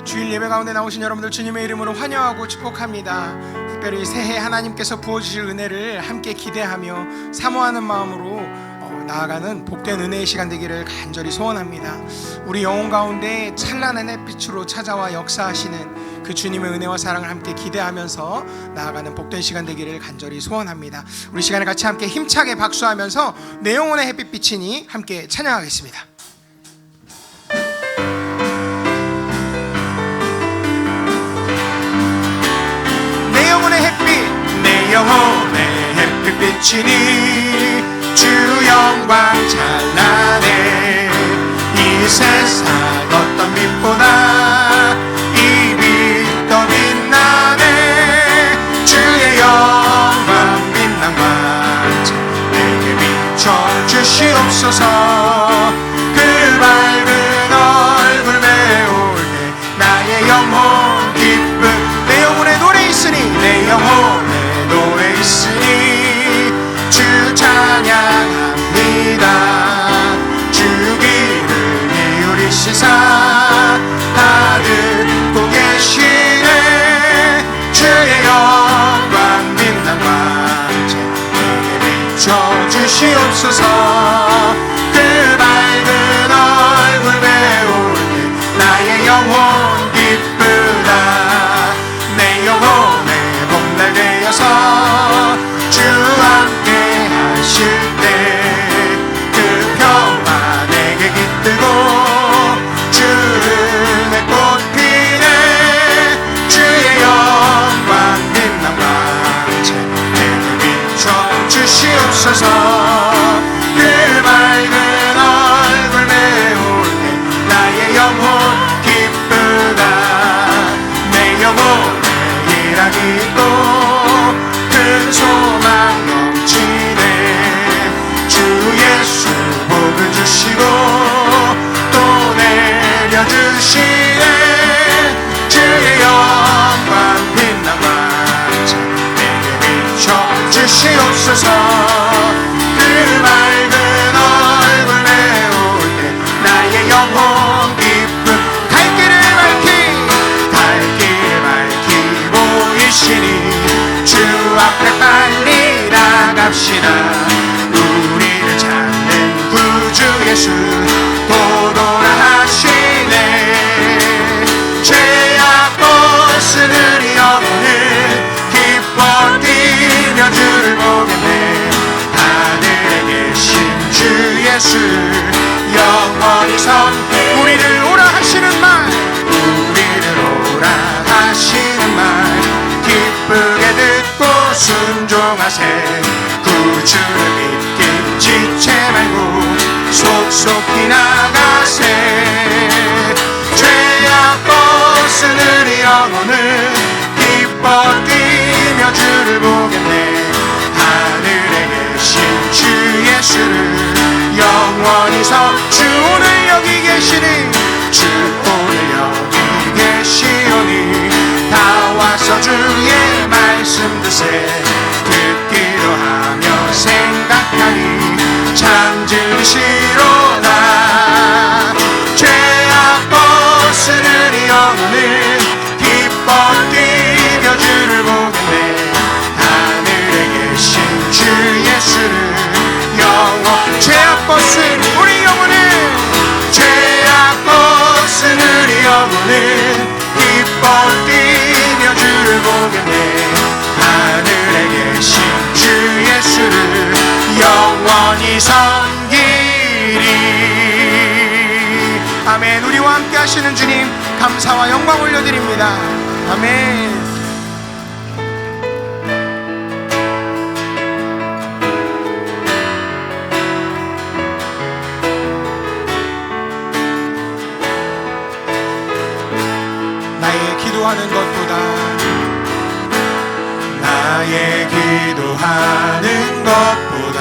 주일 예배 가운데 나오신 여러분들 주님의 이름으로 환영하고 축복합니다. 특별히 새해 하나님께서 부어주실 은혜를 함께 기대하며 사모하는 마음으로 나아가는 복된 은혜의 시간 되기를 간절히 소원합니다. 우리 영혼 가운데 찬란한 햇빛으로 찾아와 역사하시는 그 주님의 은혜와 사랑을 함께 기대하면서 나아가는 복된 시간 되기를 간절히 소원합니다. 우리 시간을 같이 함께 힘차게 박수하면서 내 영혼의 햇빛 비치니 함께 찬양하겠습니다. 내 영혼의 햇빛 비치니 주 영광 찬란해. 이 세상 어떤 빛보다 이 빛 더 빛나네. 주의 영광 빛난 광채 내게 비춰주시옵소서. 그 밝은 얼굴 배울 때 나의 영혼 기쁨. 내 영혼에 노래 있으니 내 영혼에 노래 있으니 주 찬양합니다. 주 귀를 기울이시사 다 듣고 계시네. 주의 영광 빛난 광채 내게 비춰주시옵소서. 그 밝은 얼굴 배울 때 나의 영혼 기쁘다. 내 영혼의 봄날 되어서 주 함께 하실 때 그 평화 내게 깃들고 주 은혜 꽃 피네. 주의 영광 빛난 광채 내게 비춰주시옵소서. 그 밝은 얼굴 배울 때 나의 영혼 기쁘다. 내 영혼에 일하기 또 큰 소망 넘치네. 주 예수 복을 주시고 또 내려주시네. 주의 영광 빛난 광채 내게 비춰주시옵소서. 그 밝은 얼굴 배울 때 나의 영혼 기쁨. 갈 길을 밝히 보이시니 주 앞에 빨리 나갑시다. 우리를 찾는 구주 예수 도도라 하시네. 죄악 벗으는 영혼을 기뻐 뛰며 주를 보겠네. 하늘에 계신 주 예수 영원히 우리를 오라 하시는 말, 우리를 오라 하시는 말 기쁘게 듣고 순종하세. 구주를 믿기 지체 말고 속속히 나가세. 죄악 벗으는 영혼을 기뻐 뛰며 주를 보겠네. 하늘에 계신 주 예수를 영원히 주 오늘 여기 계시니 주 오늘 여기 계시오니 다 와서 주의 말씀 드세. 듣기로 하며 생각하니 참 진실로다. 죄악 벗으는 영혼을 기뻐 뛰며 주를 보겠네. 하늘에 계신 주 예수를 영원 죄악 벗은 우리 영혼을 죄악 벗으는 영혼을 기뻐 뛰며 주를 보겠네. 하늘에 계신 주 예수를 영원히 섬기리. 아멘. 우리와 함께 하시는 주님 감사와 영광 올려드립니다. 아멘. 나의 기도하는 것보다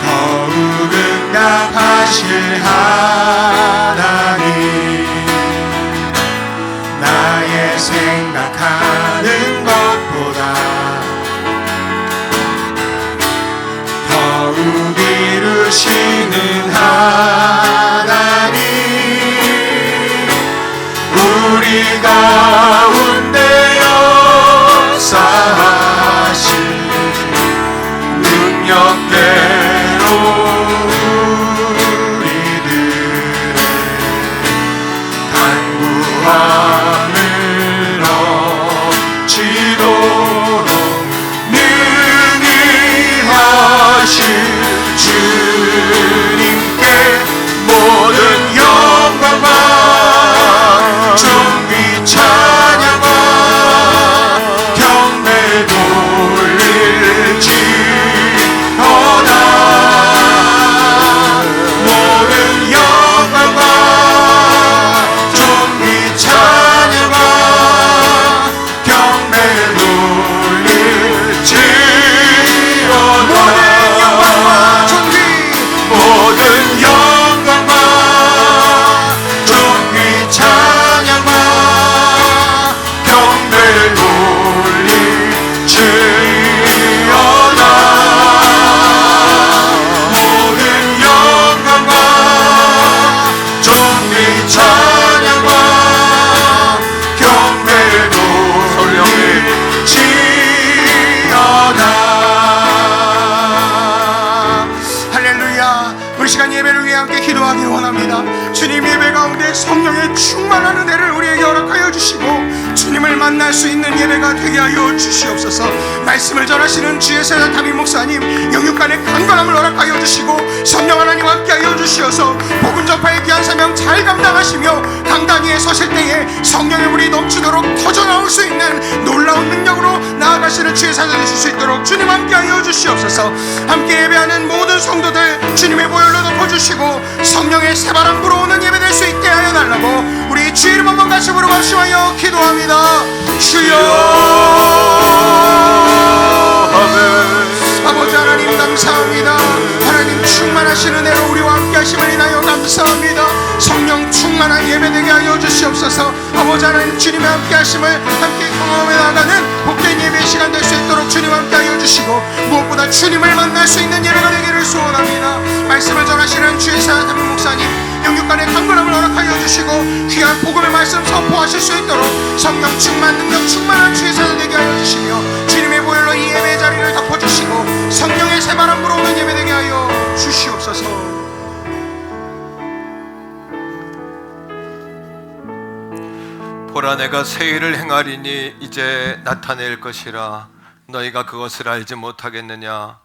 더욱 응답하실 하나님. 나의 생각하는 것보다 더욱 이루시는 하나님. 우리 가운데 역사하신 능력대로 우리들의 간구함을 넘치도록 능히 하실 주님께 모든 영광과 존귀 찬양과 경배 돌릴지어다. 모든 영광과 존귀 찬양과 경배 돌릴지어다. 모든 영광과 존귀 찬양과 경배 돌릴지어다. 모든 영광과 존귀 찬양과 경배 돌릴지어다. 할렐루야. 우리 시간 예배를 위해 함께 기도하기를 원합니다. 주님, 예배 가운데 성령의 충만한 은혜를 우리에게 허락하여 주시고 주님을 만날 수 있는 예배가 되게 하여 주시옵소서. 말씀을 전하시는 주의 세자 담임 목사님 영육간의 강건함을 허락하여 주시고 성령 하나님 함께하여 주시어서 복음 전파의 귀한 사명 잘 감당하시며 강단위에 서실 때에 성령의 물이 넘치도록 터져나올 수 있는 놀라운 능력으로 나아가시는 주의 사자 되실 수 있도록 주님 함께하여 주시옵소서. 함께 예배하는 모든 성도들 주님의 보혈로 덮어주시고 성령의 새바람 불어오는 예배 될 수 있게 하여 달라고 우리 주의 이름 한번 같이 부르고 합심하여 기도합니다. 주여. 아버지 하나님 감사합니다. 하나님 충만하신 은혜로 우리와 함께 하심을 인하여 감사합니다. 성령 충만한 예배 되게 하여 주시옵소서. 아버지 하나님 주님의 함께 하심을 함께 경험해 나가는 복된 예배의 시간 될 수 있도록 주님 함께 하여 주시고 무엇보다 주님을 만날 수 있는 예배가 되기를 소원합니다. 말씀을 전하시는 주의 사자 담임 목사님 영육간의 강건함을 허락하여 주시고 귀한 복음의 말씀 선포하실 수 있도록 성령 충만 능력 충만한 주의 사자 되게 하여 주시며 주님의 보혈로 이 예배의 자리를 덮어주시고 성령의 새바람 불어오는 예배 되게 하여 주시옵소서. 보라, 내가 새 일을 행하리니 이제 나타낼 것이라 너희가 그것을 알지 못하겠느냐.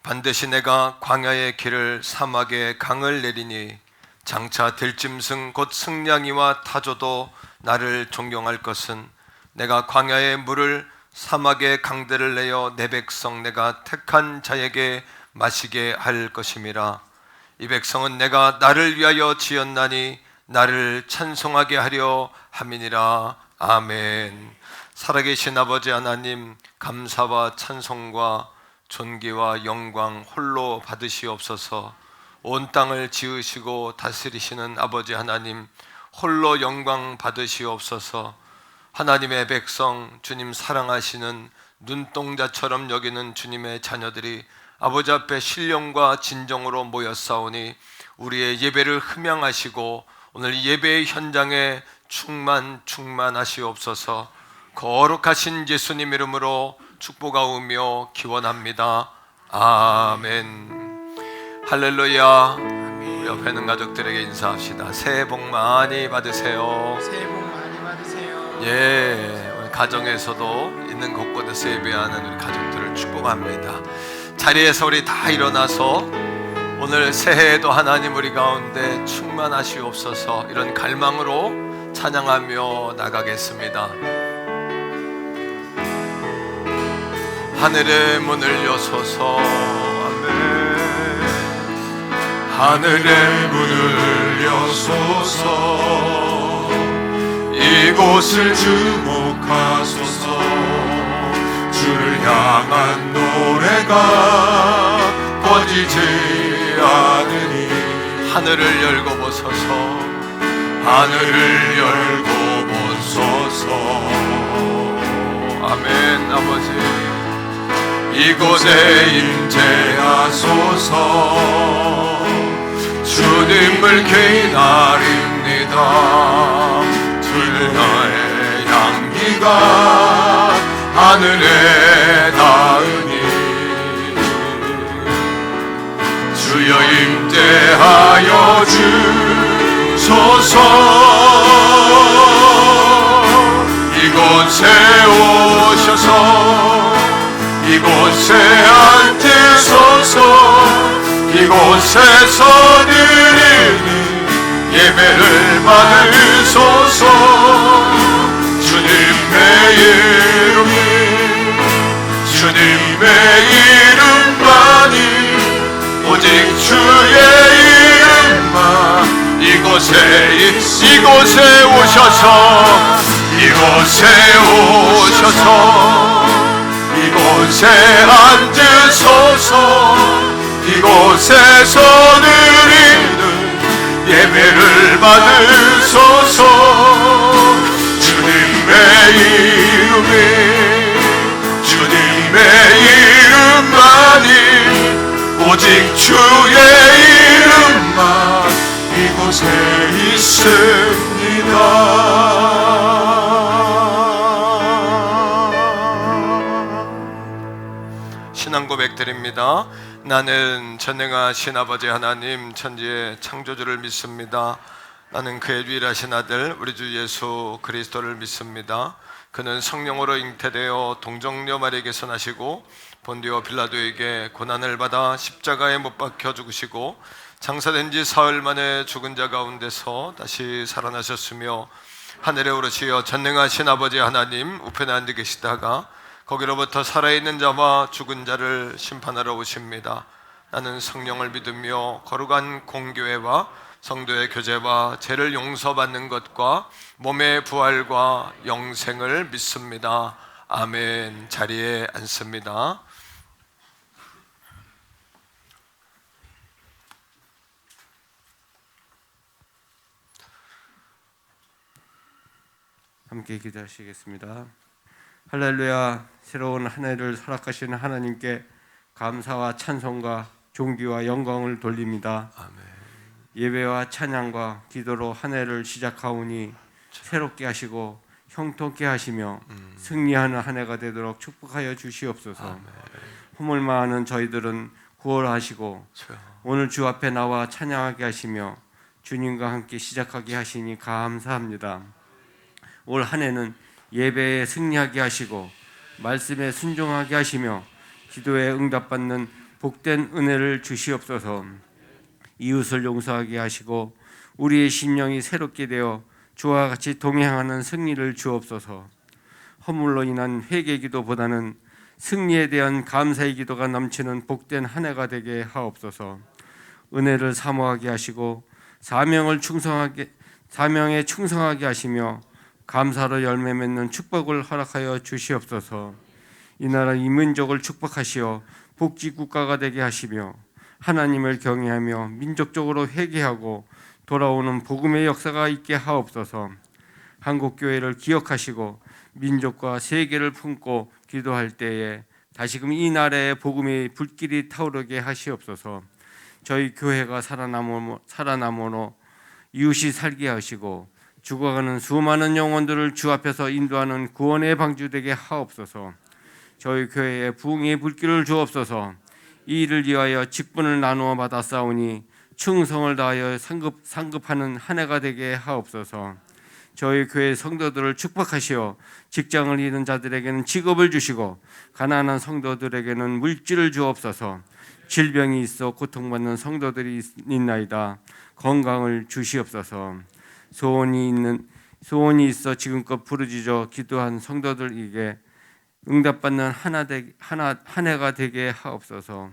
반드시 내가 광야의 길을 사막에 강을 내리니 장차 들짐승 곧 승냥이와 타조도 나를 존경할 것은 내가 광야의 물을 사막의 강들을 내어 내 백성 내가 택한 자에게 마시게 할 것임이라. 이 백성은 내가 나를 위하여 지었나니 나를 찬송하게 하려 함이니라. 아멘. 살아계신 아버지 하나님, 감사와 찬송과 존귀와 영광 홀로 받으시옵소서. 온 땅을 지으시고 다스리시는 아버지 하나님, 홀로 영광 받으시옵소서. 하나님의 백성, 주님 사랑하시는 눈동자처럼 여기는 주님의 자녀들이 아버지 앞에 신령과 진정으로 모였사오니 우리의 예배를 흠양하시고 오늘 예배의 현장에 충만하시옵소서. 거룩하신 예수님 이름으로 축복하오며 기원합니다. 아멘. 할렐루야. 우리 옆에 있는 가족들에게 인사합시다. 새해 복 많이 받으세요. 새해 복 많이 받으세요. 예, 우리 가정에서도 있는 곳곳에서 예배하는 우리 가족들을 축복합니다. 자리에서 우리 다 일어나서 오늘 새해에도 하나님 우리 가운데 충만하시옵소서 이런 갈망으로 찬양하며 나가겠습니다. 하늘의 문을 여소서. 아멘. 하늘의 문을 여소서. 이곳을 주목하소서. 주를 향한 노래가 꺼지지 않으니 하늘을 열고 보소서. 하늘을 열고 보소서. 아멘. 아버지 이곳에 임재하소서. 주님을 기다립니다. 비가 하늘에 닿으니 주여 임재하여 주소서. 이곳에 오셔서 이곳에 앉으소서. 이곳에서 드리는 예배를 받으소서. 주님의 이름이 주님의 이름만이 오직 주의 이름만 이곳에 오셔서 이곳에 앉으소서. 이곳에서 드리는 예배를 받으소서. 주님의 이름만이 오직 주의 이름만 이곳에 있습니다. 신앙 고백 드립니다. 나는 전능하신 아버지 하나님 천지의 창조주를 믿습니다. 나는 그의 유일하신 아들 우리 주 예수 그리스도를 믿습니다. 그는 성령으로 잉태되어 동정녀 마리에게서 나시고 본디오 빌라도에게 고난을 받아 십자가에 못 박혀 죽으시고 장사된 지 사흘 만에 죽은 자 가운데서 다시 살아나셨으며 하늘에 오르시어 전능하신 아버지 하나님 우편에 앉아 계시다가 거기로부터 살아있는 자와 죽은 자를 심판하러 오십니다. 나는 성령을 믿으며 거룩한 공교회와 성도의 교제와 죄를 용서받는 것과 몸의 부활과 영생을 믿습니다. 아멘. 자리에 앉습니다. 함께 기도하시겠습니다. 할렐루야. 새로운 한 해를 허락하시는 하나님께 감사와 찬송과 존귀와 영광을 돌립니다. 아멘. 예배와 찬양과 기도로 한 해를 시작하오니 새롭게 하시고 형통케 하시며 승리하는 한 해가 되도록 축복하여 주시옵소서. 아멘. 허물 많은 저희들은 구원하시고 오늘 주 앞에 나와 찬양하게 하시며 주님과 함께 시작하게 하시니 감사합니다. 올 한 해는 예배에 승리하게 하시고 말씀에 순종하게 하시며 기도에 응답받는 복된 은혜를 주시옵소서. 이웃을 용서하게 하시고 우리의 심령이 새롭게 되어 주와 같이 동행하는 승리를 주옵소서. 허물로 인한 회개 기도보다는 승리에 대한 감사의 기도가 넘치는 복된 한 해가 되게 하옵소서. 은혜를 사모하게 하시고 사명에 충성하게 하시며 감사로 열매 맺는 축복을 허락하여 주시옵소서. 이 나라 이 민족을 축복하시어 복지 국가가 되게 하시며 하나님을 경외하며 민족적으로 회개하고 돌아오는 복음의 역사가 있게 하옵소서. 한국 교회를 기억하시고 민족과 세계를 품고 기도할 때에 다시금 이 나라의 복음의 불길이 타오르게 하시옵소서. 저희 교회가 살아남으로 이웃이 살게 하시고 죽어가는 수많은 영혼들을 주 앞에서 인도하는 구원의 방주되게 하옵소서. 저희 교회에 부흥의 불길을 주옵소서. 이 일을 위하여 직분을 나누어 받아 싸우니 충성을 다하여 상급하는 한 해가 되게 하옵소서. 저희 교회 성도들을 축복하시어 직장을 잃은 자들에게는 직업을 주시고 가난한 성도들에게는 물질을 주옵소서. 질병이 있어 고통받는 성도들이 있나이다. 건강을 주시옵소서. 소원이 있어 지금껏 부르짖어 기도한 성도들에게 응답받는 한 해가 되게 하옵소서.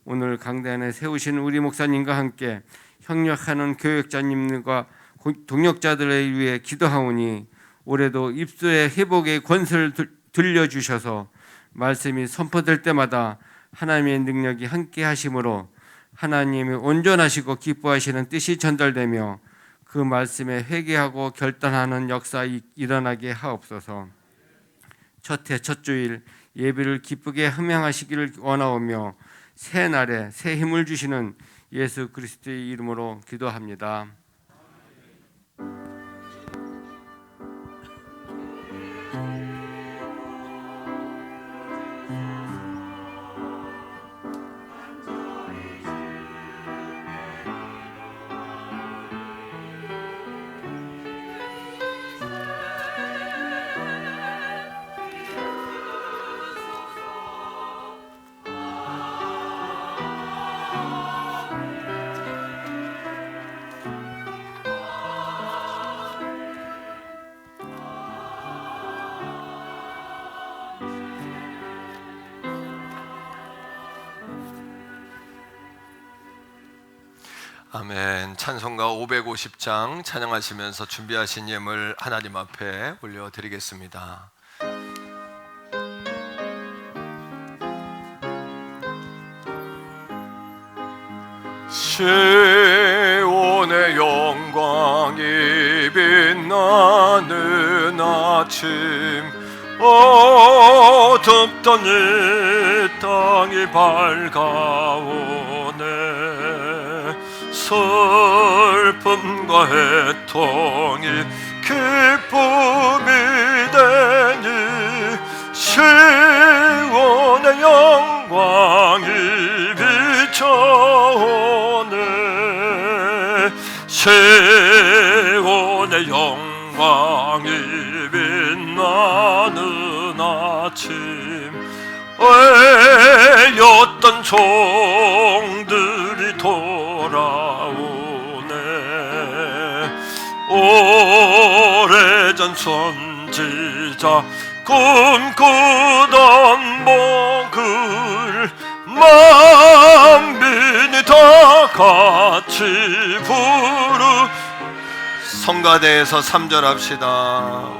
오늘 강대 안에 세우신 우리 목사님과 함께 협력하는 교역자님과 동역자들을 위해 기도하오니 올해도 입술의 회복의 권세를 들려주셔서 말씀이 선포될 때마다 하나님의 능력이 함께 하심으로 하나님이 온전하시고 기뻐하시는 뜻이 전달되며 그 말씀에 회개하고 결단하는 역사 일어나게 하옵소서. 첫 해 첫 주일 예배를 기쁘게 함양하시기를 원하오며 새 날에 새 힘을 주시는 예수 그리스도의 이름으로 기도합니다. 아멘. 찬송가 550장 찬양하시면서 준비하신 예물 하나님 앞에 올려드리겠습니다. 시온의 영광이 빛나는 아침, 어둡던 이 땅이 밝아오네. 슬픔과 애통이 기쁨이 되니 시온의 영광이 비춰오네. 시온의 영광이 빛나는 아침, 애였던 종들이 돌아오네. 오래전 선지자 꿈꾸던 목을 만민이 다 같이 부르. 성가대에서 3절 합시다.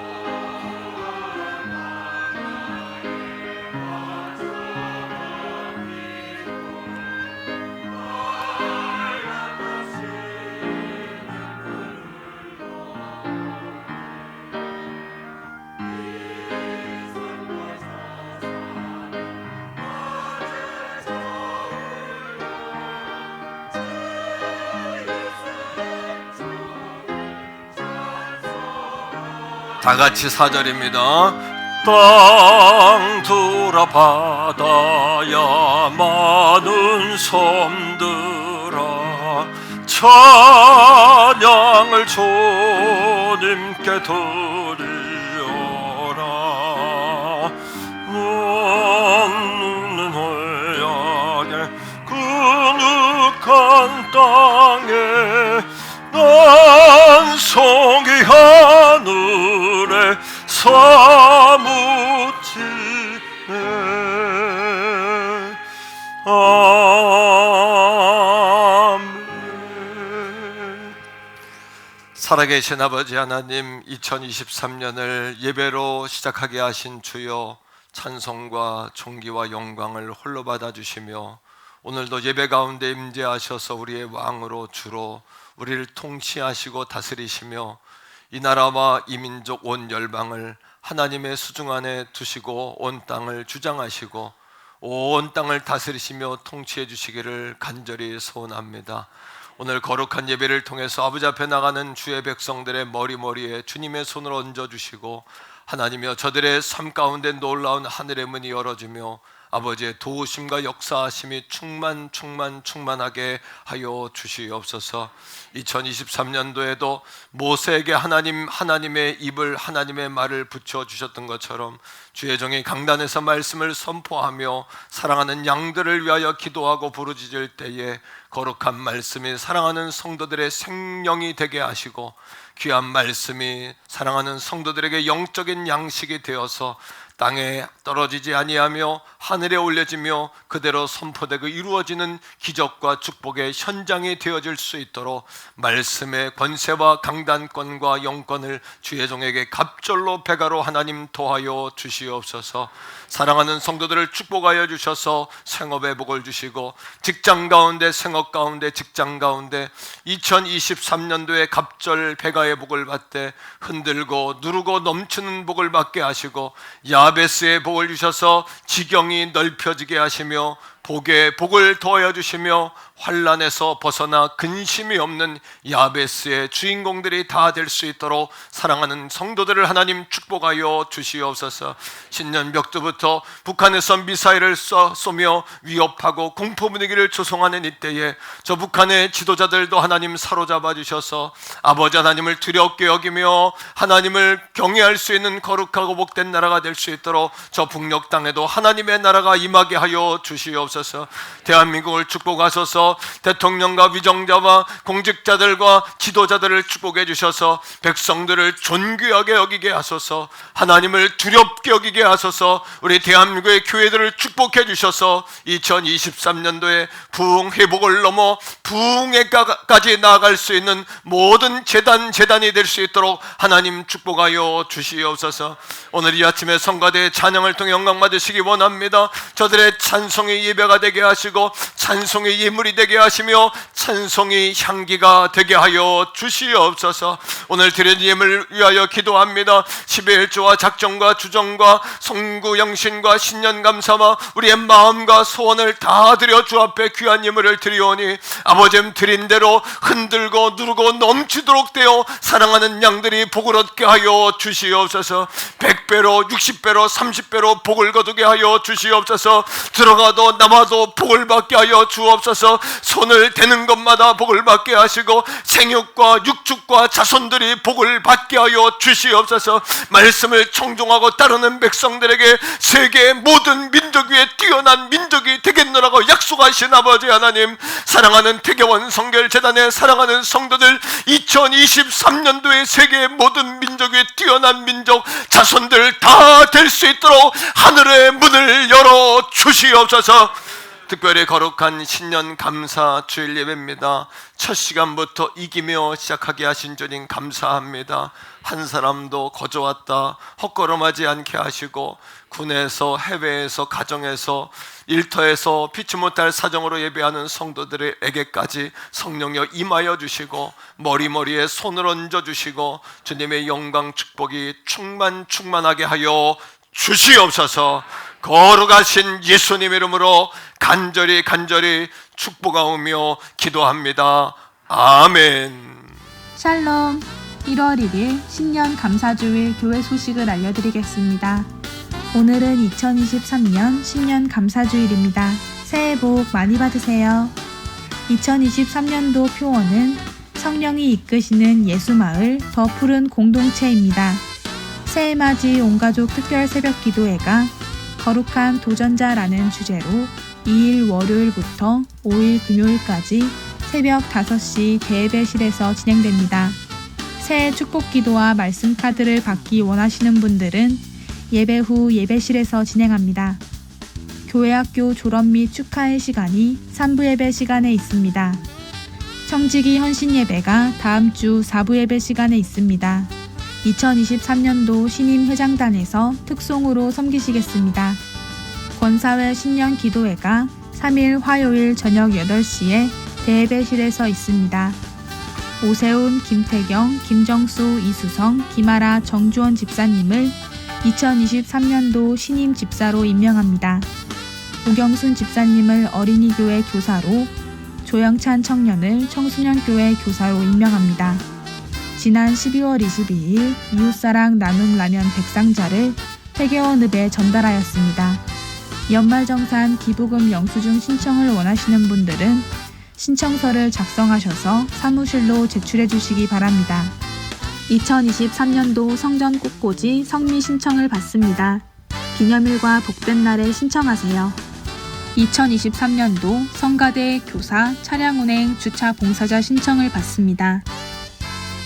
다 같이 4절입니다. 땅 두라 바다야 많은 섬들아, 찬양을 주님께 드리어라. 없는 회양에 그윽한 땅에 난송이 하늘에 사무치네. 아멘. 살아계신 아버지 하나님, 2023년을 예배로 시작하게 하신 주여, 찬송과 존귀와 영광을 홀로 받아주시며 오늘도 예배 가운데 임재하셔서 우리의 왕으로 주로 우리를 통치하시고 다스리시며 이 나라와 이 민족 온 열방을 하나님의 수중 안에 두시고 온 땅을 주장하시고 온 땅을 다스리시며 통치해 주시기를 간절히 소원합니다. 오늘 거룩한 예배를 통해서 아버지 앞에 나가는 주의 백성들의 머리머리에 주님의 손을 얹어주시고 하나님이여 저들의 삶 가운데 놀라운 하늘의 문이 열어지며 아버지의 도우심과 역사하심이 충만하게 하여 주시옵소서. 2023년도에도 모세에게 하나님의 입을 하나님의 말을 붙여주셨던 것처럼 주의 종이 강단에서 말씀을 선포하며 사랑하는 양들을 위하여 기도하고 부르짖을 때에 거룩한 말씀이 사랑하는 성도들의 생명이 되게 하시고 귀한 말씀이 사랑하는 성도들에게 영적인 양식이 되어서 땅에 떨어지지 아니하며 하늘에 올려지며 그대로 선포되고 이루어지는 기적과 축복의 현장이 되어질 수 있도록 말씀의 권세와 강단권과 영권을 주의 종에게 갑절로 배가로 하나님 도하여 주시옵소서. 사랑하는 성도들을 축복하여 주셔서 생업의 복을 주시고 직장 가운데 생업 가운데 직장 가운데 2023년도에 갑절 배가의 복을 받되 흔들고 누르고 넘치는 복을 받게 하시고 야베스의 복을 주셔서 지경이 넓혀지게 하시며 복에 복을 더하여 주시며 환난에서 벗어나 근심이 없는 야베스의 주인공들이 다 될 수 있도록 사랑하는 성도들을 하나님 축복하여 주시옵소서. 신년 벽두부터 북한에서 미사일을 쏘며 위협하고 공포 분위기를 조성하는 이때에 저 북한의 지도자들도 하나님 사로잡아 주셔서 아버지 하나님을 두렵게 여기며 하나님을 경외할 수 있는 거룩하고 복된 나라가 될 수 있도록 저 북녘 땅에도 하나님의 나라가 임하게 하여 주시옵소서. 주시옵소서. 대한민국을 축복하소서. 대통령과 위정자와 공직자들과 지도자들을 축복해 주셔서 백성들을 존귀하게 여기게 하소서. 하나님을 두렵게 여기게 하소서. 우리 대한민국의 교회들을 축복해 주셔서 2023년도에 부흥 회복을 넘어 부흥에까지 나아갈 수 있는 모든 재단이 될 수 있도록 하나님 축복하여 주시옵소서. 오늘 이 아침에 성가대의 찬양을 통해 영광 받으시기 원합니다. 저들의 찬송의 예배가 되게 하시고 찬송의 예물이 되게 하시며 찬송의 향기가 되게 하여 주시옵소서. 오늘 드린 예물을 위하여 기도합니다. 10의 1조와 작정과 주정과 성구 영신과 신년 감사와 우리의 마음과 소원을 다 드려 주 앞에 귀한 예물을 드리오니 아버지 드린 대로 흔들고 누르고 넘치도록 되어 사랑하는 양들이 복을 얻게 하여 주시옵소서. 100배로 60배로 30배로 복을 거두게 하여 주시옵소서. 들어가도 나와도 복을 받게 하여 주옵소서. 손을 대는 것마다 복을 받게 하시고 생육과 육축과 자손들이 복을 받게 하여 주시옵소서. 말씀을 청종하고 따르는 백성들에게 세계의 모든 민족 위에 뛰어난 민족이 되겠노라고 약속하신 아버지 하나님, 사랑하는 태계원 성결재단의 사랑하는 성도들, 2023년도에 세계의 모든 민족 위에 뛰어난 민족 자손들 다 될 수 있도록 하늘의 문을 열어 주시옵소서. 특별히 거룩한 신년 감사 주일 예배입니다. 첫 시간부터 이기며 시작하게 하신 주님 감사합니다. 한 사람도 거저왔다 헛걸음하지 않게 하시고 군에서 해외에서 가정에서 일터에서 피치 못할 사정으로 예배하는 성도들에게까지 성령여 임하여 주시고 머리머리에 손을 얹어 주시고 주님의 영광 축복이 충만하게 하여 주시옵소서. 거룩하신 예수님 이름으로 간절히 축복하오며 기도합니다. 아멘. 샬롬. 1월 1일 신년 감사주일 교회 소식을 알려드리겠습니다. 오늘은 2023년 신년 감사주일입니다. 새해 복 많이 받으세요. 2023년도 표어는 성령이 이끄시는 예수마을 더 푸른 공동체입니다. 새해맞이 온가족 특별 새벽기도회가 거룩한 도전자라는 주제로 2일 월요일부터 5일 금요일까지 새벽 5시 대예배실에서 진행됩니다. 새해 축복기도와 말씀 카드를 받기 원하시는 분들은 예배 후 예배실에서 진행합니다. 교회학교 졸업 및 축하의 시간이 3부 예배 시간에 있습니다. 청지기 헌신 예배가 다음 주 4부 예배 시간에 있습니다. 2023년도 신임 회장단에서 특송으로 섬기시겠습니다. 권사회 신년 기도회가 3일 화요일 저녁 8시에 대예배실에서 있습니다. 오세훈, 김태경, 김정수, 이수성, 김아라, 정주원 집사님을 2023년도 신임 집사로 임명합니다. 오경순 집사님을 어린이교회 교사로, 조영찬 청년을 청소년교회 교사로 임명합니다. 지난 12월 22일 이웃사랑 나눔 라면 100상자를 태계원읍에 전달하였습니다. 연말정산 기부금 영수증 신청을 원하시는 분들은 신청서를 작성하셔서 사무실로 제출해 주시기 바랍니다. 2023년도 성전 꽃꽂이 성미 신청을 받습니다. 기념일과 복된 날에 신청하세요. 2023년도 성가대 교사 차량 운행 주차 봉사자 신청을 받습니다.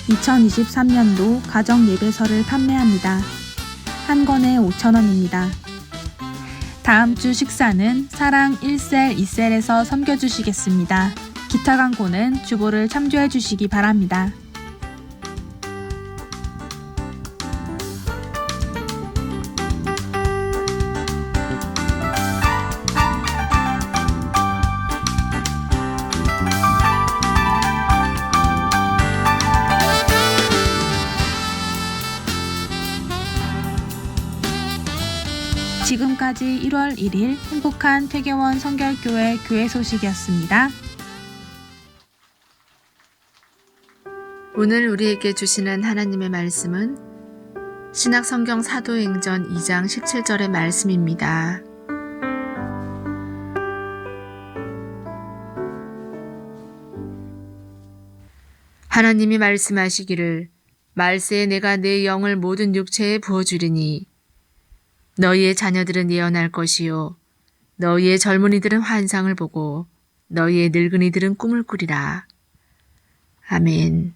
2023년도 가정 예배서를 판매합니다. 한 권에 5,000원입니다. 다음 주 식사는 사랑 1셀, 2셀에서 섬겨주시겠습니다. 기타 광고는 주보를 참조해 주시기 바랍니다. 지금까지 1월 1일 행복한 태계원 성결교회 교회 소식이었습니다. 오늘 우리에게 주시는 하나님의 말씀은 신약성경 사도행전 2장 17절의 말씀입니다. 하나님이 말씀하시기를 말세에 내가 내 영을 모든 육체에 부어주리니 너희의 자녀들은 예언할 것이요 너희의 젊은이들은 환상을 보고 너희의 늙은이들은 꿈을 꾸리라. 아멘.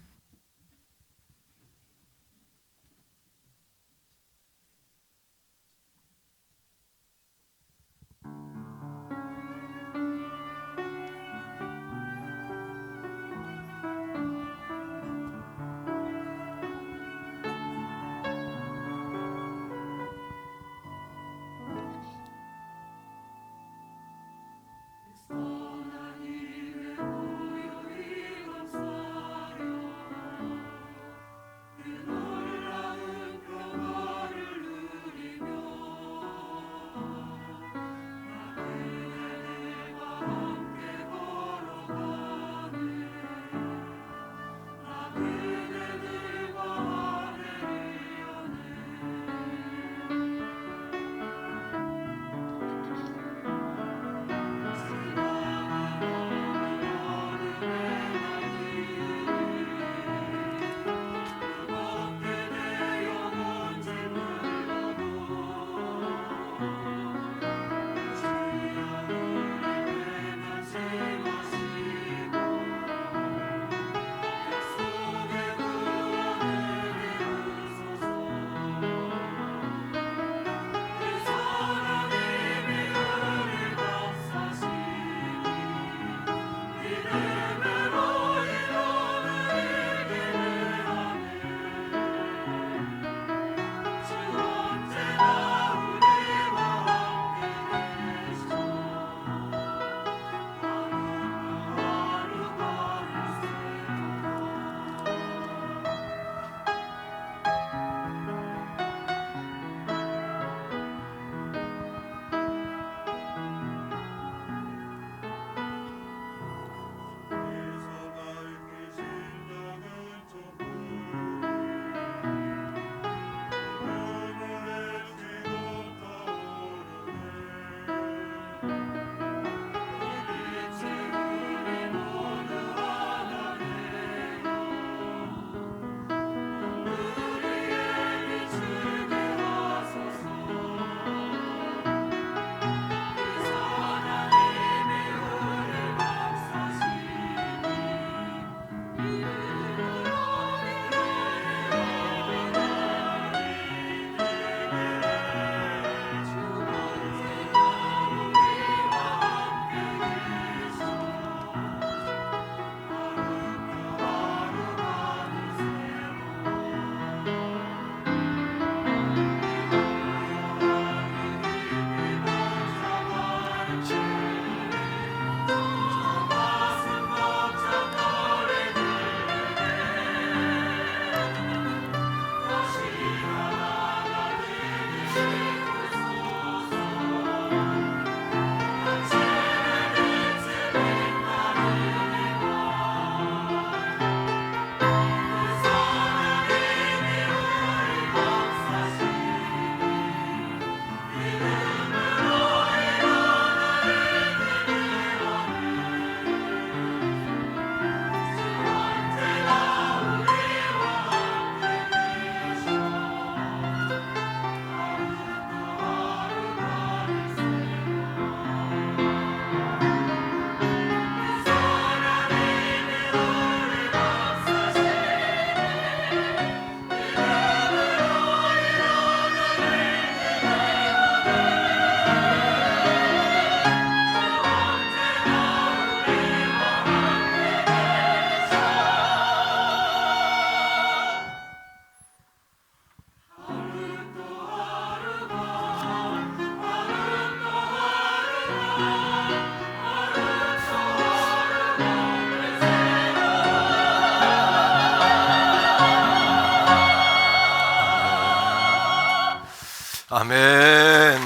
아멘.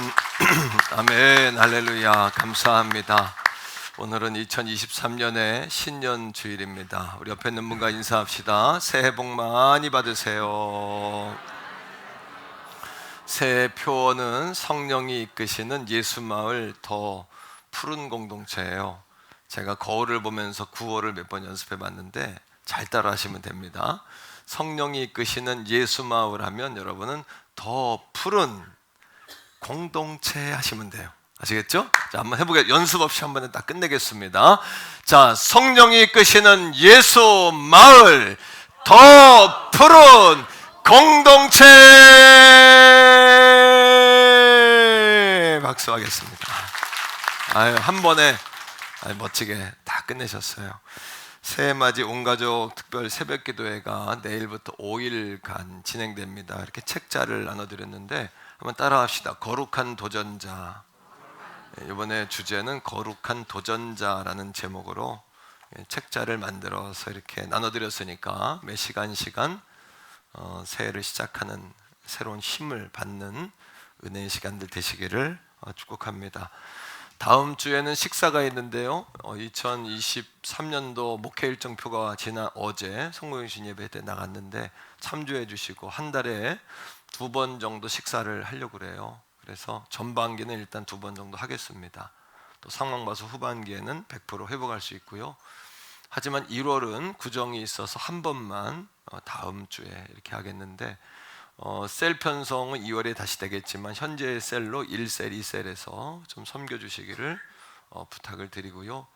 아멘. 할렐루야. 감사합니다. 오늘은 2023년의 신년 주일입니다. 우리 옆에 있는 분과 인사합시다. 새해 복 많이 받으세요. 새해 표어는 성령이 이끄시는 예수마을 더 푸른 공동체예요. 제가 거울을 보면서 구호를 몇 번 연습해 봤는데 잘 따라 하시면 됩니다. 성령이 이끄시는 예수마을 하면 여러분은 더 푸른 공동체 하시면 돼요. 아시겠죠? 자, 한번 해보게. 연습 없이 한번 다 끝내겠습니다. 자, 성령이 이끄시는 예수 마을 더 푸른 공동체 박수하겠습니다. 아유, 한 번에 멋지게 다 끝내셨어요. 새해맞이 온가족 특별 새벽기도회가 내일부터 5일간 진행됩니다. 이렇게 책자를 나눠드렸는데 한번 따라합시다. 거룩한 도전자. 이번에 주제는 거룩한 도전자라는 제목으로 책자를 만들어서 이렇게 나눠드렸으니까 매 시간 새해를 시작하는 새로운 힘을 받는 은혜의 시간들 되시기를 축복합니다. 다음 주에는 식사가 있는데요. 2023년도 목회 일정표가 지난 어제 성모영신 예배 때 나갔는데 참조해 주시고 한 달에 2번 정도 식사를 하려고 그래요. 그래서 전반기는 일단 2번 정도 하겠습니다. 또 상황 봐서 후반기에는 100% 회복할 수 있고요. 하지만 1월은 구정이 있어서 한 번만 다음 주에 이렇게 하겠는데 셀 편성은 2월에 다시 되겠지만 현재의 셀로 1셀, 2셀에서 좀 섬겨주시기를 부탁을 드리고요.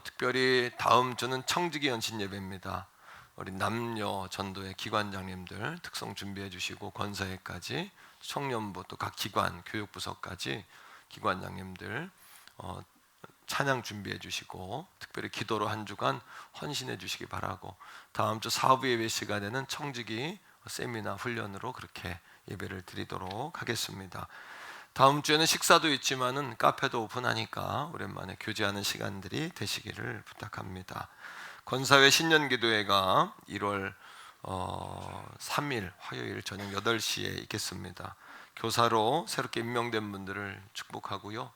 특별히 다음 주는 청지기 연신 예배입니다. 우리 남녀 전도회 기관장님들 특성 준비해 주시고 권사회까지 청년부 또 각 기관 교육부서까지 기관장님들 찬양 준비해 주시고 특별히 기도로 한 주간 헌신해 주시기 바라고, 다음 주 사부 예배 시간에는 청지기 세미나 훈련으로 그렇게 예배를 드리도록 하겠습니다. 다음 주에는 식사도 있지만은 카페도 오픈하니까 오랜만에 교제하는 시간들이 되시기를 부탁합니다. 권사회 신년기도회가 1월 3일 화요일 저녁 8시에 있겠습니다. 교사로 새롭게 임명된 분들을 축복하고요.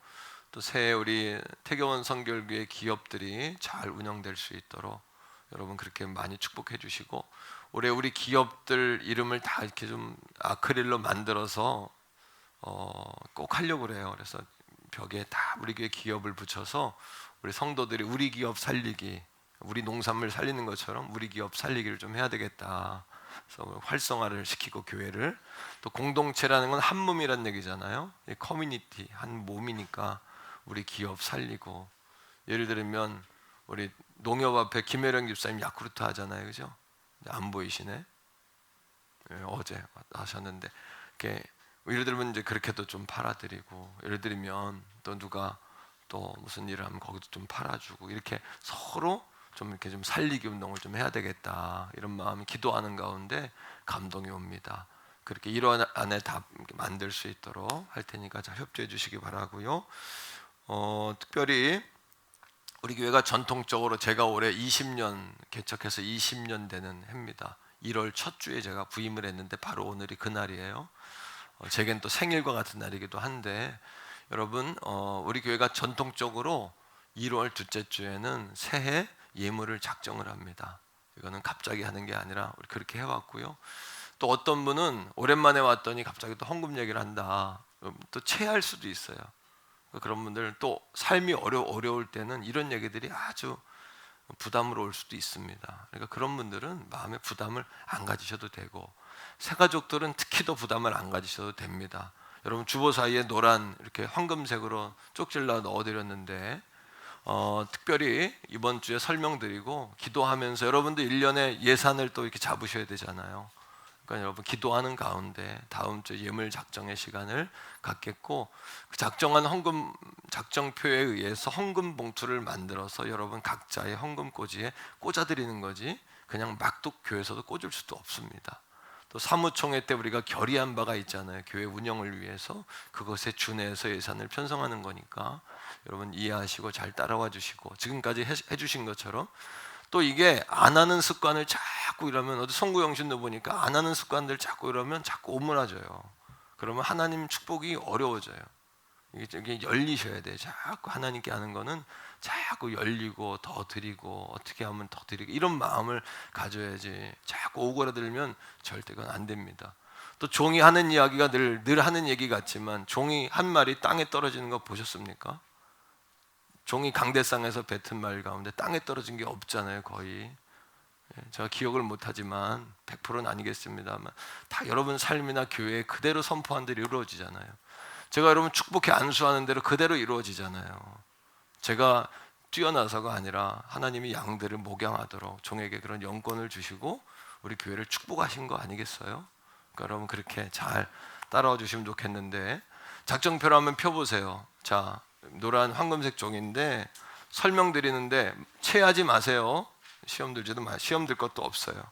또 새해 우리 태교원 선결교회 기업들이 잘 운영될 수 있도록 여러분 그렇게 많이 축복해 주시고, 올해 우리 기업들 이름을 다 이렇게 좀 아크릴로 만들어서 꼭 하려고 그래요. 그래서 벽에 다 우리 교회 기업을 붙여서 우리 성도들이 우리 기업 살리기, 우리 농산물 살리는 것처럼 우리 기업 살리기를 좀 해야 되겠다. 그래서 활성화를 시키고 교회를, 또 공동체라는 건 한 몸이란 얘기잖아요. 커뮤니티 한 몸이니까 우리 기업 살리고, 예를 들면 우리 농협 앞에 김혜령 집사님 야쿠르트 하잖아요, 그죠? 안 보이시네. 어제 하셨는데, 이렇게 예를 들면 이제 그렇게도 좀 팔아드리고, 예를 들면 또 누가 또 무슨 일을 하면 거기도 좀 팔아주고, 이렇게 서로 좀 이렇게 좀 살리기 운동을 좀 해야 되겠다, 이런 마음이 기도하는 가운데 감동이 옵니다. 그렇게 1월 안에 다 만들 수 있도록 할 테니까 잘 협조해 주시기 바라고요. 특별히 우리 교회가 전통적으로 제가 올해 20년 개척해서 20년 되는 해입니다. 1월 첫 주에 제가 부임을 했는데 바로 오늘이 그날이에요. 제겐 또 생일과 같은 날이기도 한데, 여러분 우리 교회가 전통적으로 1월 둘째 주에는 새해 예물을 작정을 합니다. 이거는 갑자기 하는 게 아니라 우리 그렇게 해왔고요. 또 어떤 분은 오랜만에 왔더니 갑자기 또 헌금 얘기를 한다, 또 체할 수도 있어요. 그런 분들, 또 삶이 어려울 때는 이런 얘기들이 아주 부담으로 올 수도 있습니다. 그러니까 그런 분들은 마음에 부담을 안 가지셔도 되고, 새가족들은 특히 더 부담을 안 가지셔도 됩니다. 여러분 주보 사이에 노란 이렇게 황금색으로 쪽질러 넣어드렸는데 특별히 이번 주에 설명드리고 기도하면서 여러분들 1년에 예산을 또 이렇게 잡으셔야 되잖아요. 그러니까 여러분 기도하는 가운데 다음 주 예물 작정의 시간을 갖겠고, 그 작정한 헌금 작정표에 의해서 헌금 봉투를 만들어서 여러분 각자의 헌금 꽂이에 꽂아드리는 거지, 그냥 막 또 교회에서도 꽂을 수도 없습니다. 또 사무총회 때 우리가 결의한 바가 있잖아요. 교회 운영을 위해서 그것에 준해서 예산을 편성하는 거니까 여러분 이해하시고 잘 따라와 주시고, 지금까지 해주신 것처럼 또 이게 안 하는 습관을 자꾸 이러면, 어디 송구영신도 보니까 안 하는 습관들 자꾸 이러면 자꾸 오므라져요. 그러면 하나님 축복이 어려워져요. 이게 열리셔야 돼요. 자꾸 하나님께 하는 거는 자꾸 열리고 더 드리고 어떻게 하면 더 드리고 이런 마음을 가져야지, 자꾸 오그라들면 절대 그건 안 됩니다. 또 종이 하는 이야기가 늘 하는 얘기 같지만, 종이 한 마리 땅에 떨어지는 거 보셨습니까? 종이 강대상에서 뱉은 말 가운데 땅에 떨어진 게 없잖아요, 거의. 제가 기억을 못하지만 100%는 아니겠습니다만 다 여러분 삶이나 교회에 그대로 선포한 대로 이루어지잖아요. 제가 여러분 축복해 안수하는 대로 그대로 이루어지잖아요. 제가 뛰어나서가 아니라 하나님이 양들을 목양하도록 종에게 그런 영권을 주시고 우리 교회를 축복하신 거 아니겠어요? 그러니까 여러분 그렇게 잘 따라와 주시면 좋겠는데, 작정표를 한번 펴보세요. 자, 노란 황금색 종인데 설명드리는데 체하지 마세요. 시험 들 것도 없어요.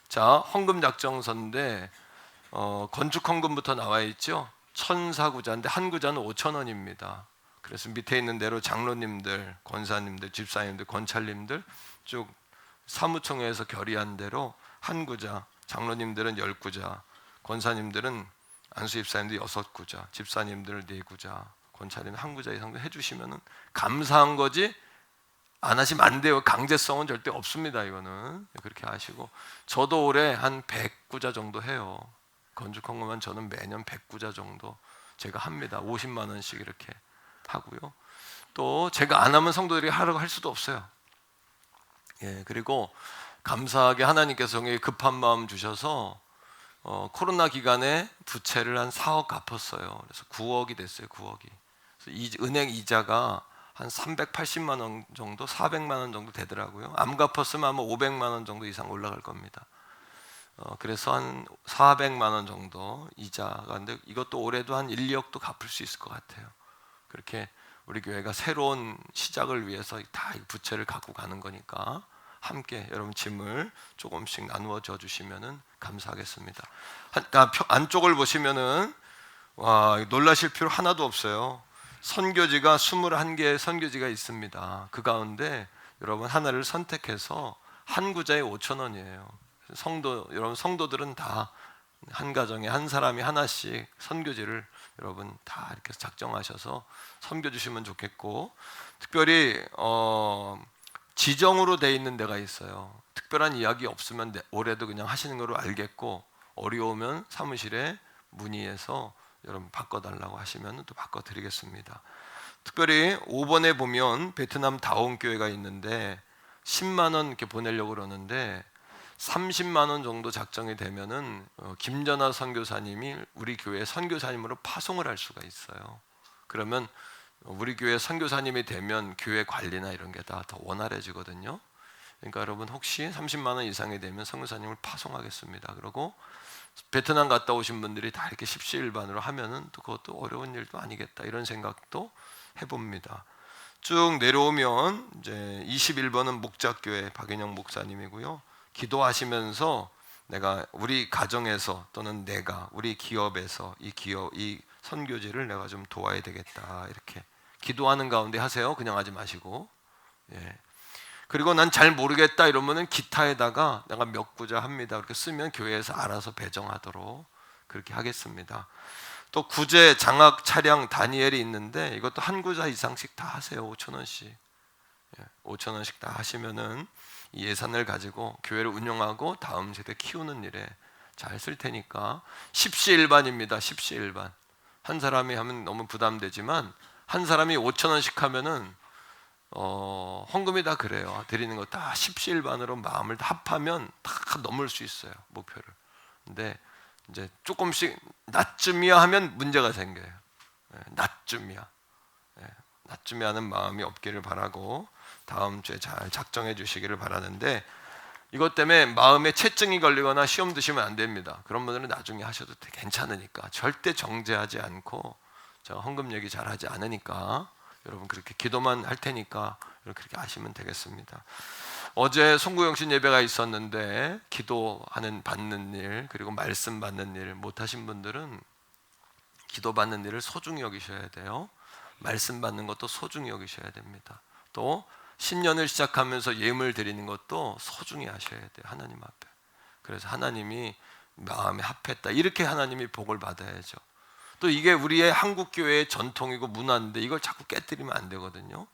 자, 헌금 작정서인데 건축 헌금부터 나와 있죠. 1,4구자인데 한 구자는 5,000원입니다. 그래서 밑에 있는 대로 장로님들, 권사님들, 집사님들, 권찰님들 쭉 사무총회에서 결의한 대로 한 구자, 장로님들은 10구자, 권사님들은 안수집사님들 6구자, 집사님들 4구자, 권찰님 1구자 이상 해주시면은 감사한 거지 안 하시면 안 돼요. 강제성은 절대 없습니다. 이거는 그렇게 하시고, 저도 올해 한 100구자 정도 해요. 건축 헌금은 저는 매년 100구자 정도 제가 합니다. 50만 원씩 이렇게 하고요. 또 제가 안 하면 성도들이 하라고 할 수도 없어요. 예, 그리고 감사하게 하나님께서 급한 마음 주셔서 코로나 기간에 부채를 한 4억 갚았어요. 그래서 9억이 됐어요. 9억이. 그래서 은행 이자가 한 380만 원 정도, 400만 원 정도 되더라고요. 안 갚았으면 아마 500만 원 정도 이상 올라갈 겁니다. 그래서 한 400만 원 정도 이자가, 근데 이것도 올해도 한 1, 2억도 갚을 수 있을 것 같아요. 그렇게 우리 교회가 새로운 시작을 위해서 다 부채를 갖고 가는 거니까 함께 여러분 짐을 조금씩 나누어 줘 주시면은 감사하겠습니다. 안쪽을 보시면은 와, 놀라실 필요 하나도 없어요. 선교지가 21개의 선교지가 있습니다. 그 가운데 여러분 하나를 선택해서 한 구자에 5,000원이에요. 여러분 성도들은 다 한 가정에 한 사람이 하나씩 선교지를 여러분 다 이렇게 작정하셔서 섬겨 주시면 좋겠고, 특별히 지정으로 돼 있는 데가 있어요. 특별한 이야기 없으면 올해도 그냥 하시는 거로 알겠고, 어려우면 사무실에 문의해서 여러분 바꿔달라고 하시면 또 바꿔드리겠습니다. 특별히 5번에 보면 베트남 다온 교회가 있는데 10만 원 이렇게 보내려고 그러는데 30만 원 정도 작정이 되면은 김전하 선교사님이 우리 교회 선교사님으로 파송을 할 수가 있어요. 그러면 우리 교회 선교사님이 되면 교회 관리나 이런 게 다 더 원활해지거든요. 그러니까 여러분 혹시 30만 원 이상이 되면 선교사님을 파송하겠습니다. 그리고 베트남 갔다 오신 분들이 다 이렇게 십시일반으로 하면은 또 그것도 어려운 일도 아니겠다, 이런 생각도 해봅니다. 쭉 내려오면 이제 21번은 목자교회 박인영 목사님이고요. 기도하시면서 내가 우리 가정에서 또는 내가 우리 기업에서 이 선교지를 내가 좀 도와야 되겠다, 이렇게 기도하는 가운데 하세요. 그냥 하지 마시고. 예. 그리고 난 잘 모르겠다 이러면은 기타에다가 내가 몇 구자 합니다, 그렇게 쓰면 교회에서 알아서 배정하도록 그렇게 하겠습니다. 또 구제, 장학, 차량, 다니엘이 있는데 이것도 한 구자 이상씩 다 하세요. 5,000원씩. 5,000원씩 다 하시면은 이 예산을 가지고 교회를 운영하고 다음 세대 키우는 일에 잘 쓸 테니까. 십시일반입니다. 십시일반. 한 사람이 하면 너무 부담되지만 한 사람이 5,000원씩 하면은 헌금이 다 그래요. 드리는 거 다 십시일반으로 마음을 다 합하면 다 넘을 수 있어요, 목표를. 근데 이제 조금씩 낮쯤이야 하면 문제가 생겨요. 낮쯤이야. 낮쯤이야 하는 마음이 없기를 바라고 다음 주에 잘 작정해 주시기를 바라는데, 이것 때문에 마음에 체증이 걸리거나 시험 드시면 안 됩니다. 그런 분들은 나중에 하셔도 괜찮으니까, 절대 정죄하지 않고, 제가 헌금 얘기 잘 하지 않으니까 여러분 그렇게 기도만 할 테니까 그렇게 하시면 되겠습니다. 어제 송구영신 예배가 있었는데 기도하는 받는 일, 그리고 말씀 받는 일 못하신 분들은 기도 받는 일을 소중히 여기셔야 돼요. 말씀 받는 것도 소중히 여기셔야 됩니다. 또 신년을 시작하면서 예물 드리는 것도 소중히 하셔야 돼요, 하나님 앞에. 그래서 하나님이 마음에 합했다, 이렇게 하나님이 복을 받아야죠. 또 이게 우리의 한국교회의 전통이고 문화인데 이걸 자꾸 깨뜨리면 안 되거든요.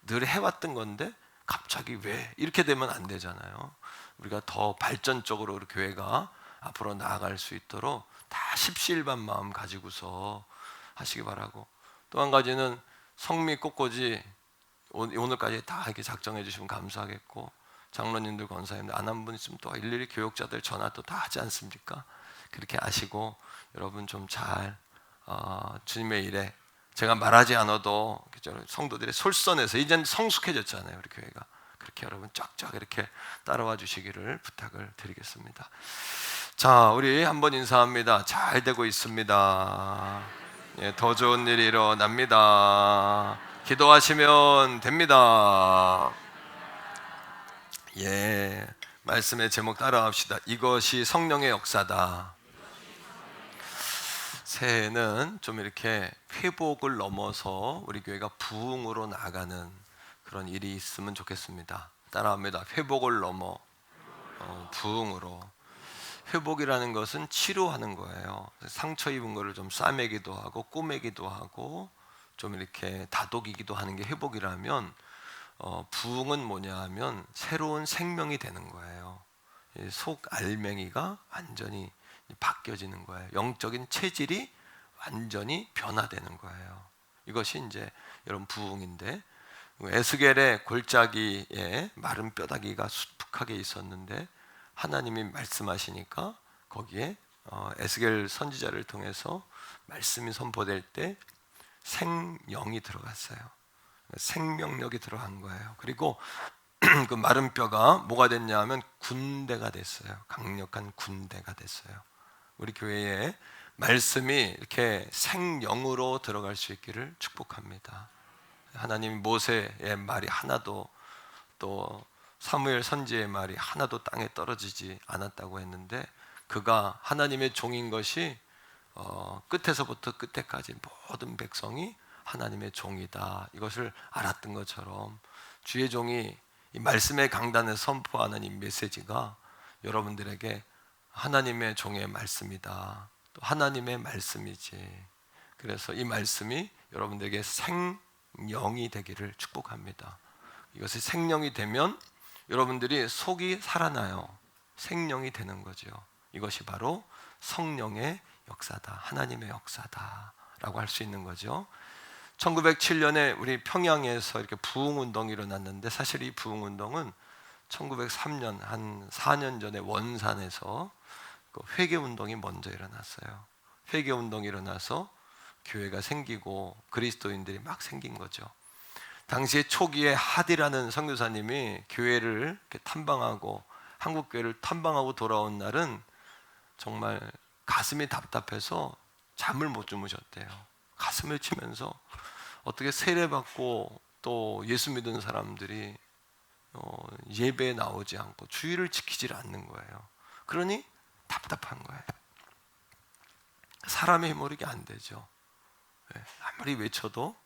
늘 해왔던 건데 갑자기 왜 이렇게 되면 안 되잖아요. 우리가 더 발전적으로 우리 교회가 앞으로 나아갈 수 있도록 다 십시일반 마음 가지고서 하시기 바라고, 또 한 가지는 성미 꽃꽂이 오늘까지 다 이렇게 작정해 주시면 감사하겠고, 장로님들, 권사님들 안 한 분 있으면 또 일일이 교역자들 전화 또 다 하지 않습니까? 그렇게 아시고 여러분 좀 잘 주님의 일에 제가 말하지 않아도 성도들의 솔선에서 이제는 성숙해졌잖아요. 우리 교회가. 그렇게 여러분 쫙쫙 이렇게 따라와 주시기를 부탁을 드리겠습니다. 자, 우리 한번 인사합니다. 잘 되고 있습니다. 예, 더 좋은 일이 일어납니다. 기도하시면 됩니다. 예, 말씀의 제목 따라합시다. 이것이 성령의 역사다. 새해는 좀 이렇게 회복을 넘어서 우리 교회가 부흥으로 나가는 그런 일이 있으면 좋겠습니다. 따라합니다. 회복을 넘어 부흥으로. 회복이라는 것은 치료하는 거예요. 상처 입은 거를 좀 싸매기도 하고 꼬매기도 하고 좀 이렇게 다독이기도 하는 게 회복이라면, 부흥은 뭐냐 하면 새로운 생명이 되는 거예요. 속 알맹이가 완전히 바뀌어지는 거예요. 영적인 체질이 완전히 변화되는 거예요. 이것이 이제 여러분 부흥인데, 에스겔의 골짜기에 마른 뼈다귀가 수북하게 있었는데 하나님이 말씀하시니까 거기에 에스겔 선지자를 통해서 말씀이 선포될 때 생령이 들어갔어요. 생명력이 들어간 거예요. 그리고 그 마른 뼈가 뭐가 됐냐 하면 군대가 됐어요. 강력한 군대가 됐어요. 우리 교회에 말씀이 이렇게 생령으로 들어갈 수 있기를 축복합니다. 하나님 모세의 말이 하나도, 또 사무엘 선지의 말이 하나도 땅에 떨어지지 않았다고 했는데, 그가 하나님의 종인 것이 끝에서부터 끝에까지 모든 백성이 하나님의 종이다, 이것을 알았던 것처럼 주의 종이 이 말씀의 강단에 선포하는 이 메시지가 여러분들에게 하나님의 종의 말씀이다, 또 하나님의 말씀이지. 그래서 이 말씀이 여러분들에게 생령이 되기를 축복합니다. 이것이 생령이 되면 여러분들이 속이 살아나요. 생령이 되는 거죠. 이것이 바로 성령의 역사다, 하나님의 역사다 라고 할 수 있는 거죠. 1907년에 우리 평양에서 이렇게 부흥운동이 일어났는데, 사실 이 부흥운동은 1903년 한 4년 전에 원산에서 그 회개운동이 먼저 일어났어요. 회개운동이 일어나서 교회가 생기고 그리스도인들이 막 생긴 거죠. 당시에 초기에 하디라는 선교사님이 교회를 이렇게 탐방하고, 한국 교회를 탐방하고 돌아온 날은 정말 가슴이 답답해서 잠을 못 주무셨대요. 가슴을 치면서 어떻게 세례받고 또 예수 믿은 사람들이 예배에 나오지 않고 주의를 지키질 않는 거예요. 그러니 답답한 거예요. 사람의 힘으로 이게 안 되죠. 아무리 외쳐도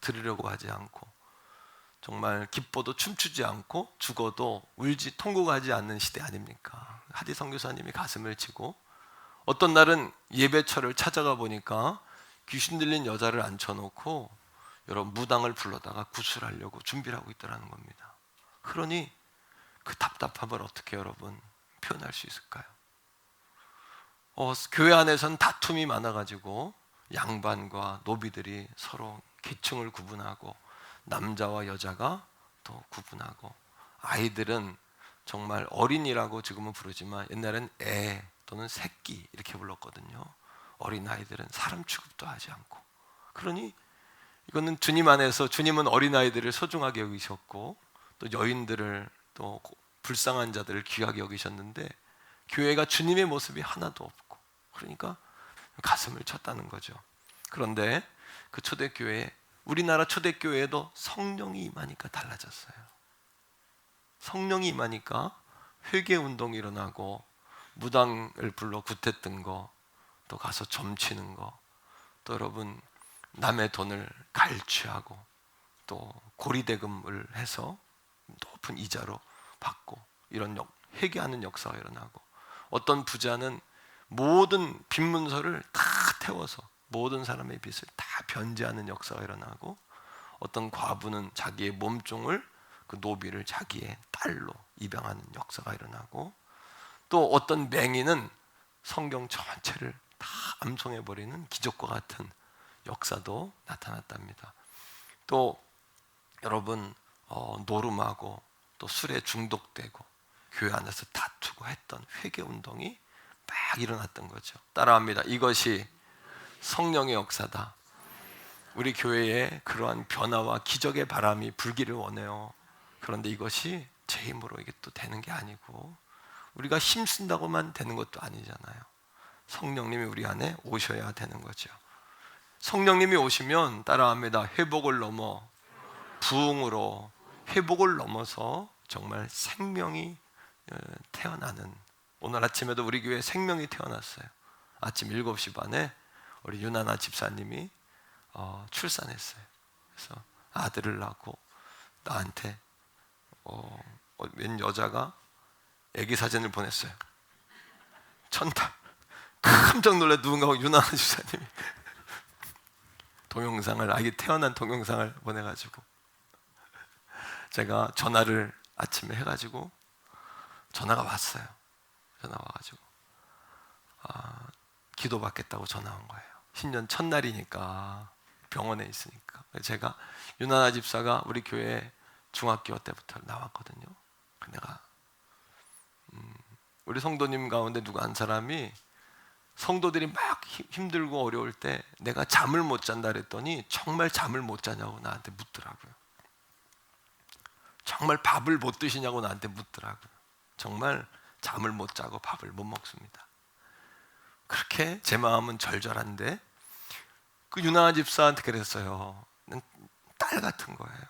들으려고 하지 않고, 정말 기뻐도 춤추지 않고 죽어도 울지 통곡하지 않는 시대 아닙니까? 하디 선교사님이 가슴을 치고, 어떤 날은 예배처를 찾아가 보니까 귀신 들린 여자를 앉혀놓고 여러분 무당을 불러다가 구술하려고 준비를 하고 있더라는 겁니다. 그러니 그 답답함을 어떻게 여러분 표현할 수 있을까요? 교회 안에서는 다툼이 많아가지고 양반과 노비들이 서로 계층을 구분하고, 남자와 여자가 또 구분하고, 아이들은 정말 어린이라고 지금은 부르지만 옛날엔 애 또는 새끼 이렇게 불렀거든요. 어린 아이들은 사람 취급도 하지 않고. 그러니 이거는 주님 안에서, 주님은 어린 아이들을 소중하게 여기셨고 또 여인들을, 또 불쌍한 자들을 귀하게 여기셨는데, 교회가 주님의 모습이 하나도 없고, 그러니까 가슴을 쳤다는 거죠. 그런데 그 초대교회, 우리나라 초대교회에도 성령이 임하니까 달라졌어요. 성령이 임하니까 회개운동이 일어나고, 무당을 불러 구태 뜬 거, 또 가서 점치는 거, 또 여러분 남의 돈을 갈취하고 또 고리대금을 해서 높은 이자로 받고, 이런 회개하는 역사가 일어나고, 어떤 부자는 모든 빚 문서를 다 태워서 모든 사람의 빚을 다 변제하는 역사가 일어나고, 어떤 과부는 자기의 몸종을, 그 노비를 자기의 딸로 입양하는 역사가 일어나고, 또 어떤 맹인은 성경 전체를 다 암송해버리는 기적과 같은 역사도 나타났답니다. 또 여러분 노름하고 또 술에 중독되고 교회 안에서 다투고 했던 회개운동이 막 일어났던 거죠. 따라합니다. 이것이 성령의 역사다. 우리 교회에 그러한 변화와 기적의 바람이 불기를 원해요. 그런데 이것이 제 힘으로 이게 또 되는 게 아니고 우리가 힘쓴다고만 되는 것도 아니잖아요. 성령님이 우리 안에 오셔야 되는 거죠. 성령님이 오시면 따라합니다. 회복을 넘어 부흥으로, 회복을 넘어서 정말 생명이 태어나는, 오늘 아침에도 우리 교회에 생명이 태어났어요. 아침 7시 반에 우리 윤하나 집사님이 출산했어요. 그래서 아들을 낳고 나한테 웬 여자가 아기 사진을 보냈어요. 천달. 깜짝 놀라 누군가 윤하나 집사님이 동영상을, 아기 태어난 동영상을 보내가지고 제가 전화를 아침에 해가지고 전화가 왔어요. 전화 와가지고 기도받겠다고 전화 온 거예요. 신년 첫날이니까 병원에 있으니까. 제가 윤하나 집사가 우리 교회 중학교 때부터 나왔거든요. 내가 우리 성도님 가운데 누가 한 사람이 성도들이 막 힘들고 어려울 때 내가 잠을 못 잔다 그랬더니 정말 잠을 못 자냐고 나한테 묻더라고요. 정말 밥을 못 드시냐고 나한테 묻더라고요. 정말 잠을 못 자고 밥을 못 먹습니다. 그렇게 제 마음은 절절한데 그 윤하나 집사한테 그랬어요. 딸 같은 거예요.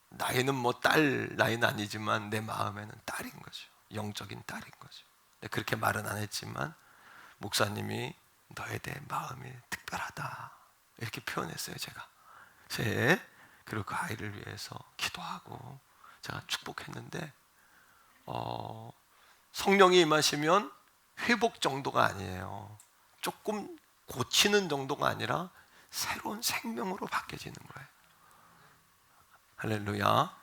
나이는 뭐 딸 나이는 아니지만 내 마음에는 딸인 거죠. 영적인 딸인 거죠. 그렇게 말은 안 했지만 목사님이 너에 대해 마음이 특별하다 이렇게 표현했어요. 제가 그리고 그 아이를 위해서 기도하고 제가 축복했는데 성령이 임하시면 회복 정도가 아니에요. 조금 고치는 정도가 아니라 새로운 생명으로 바뀌어지는 거예요. 할렐루야.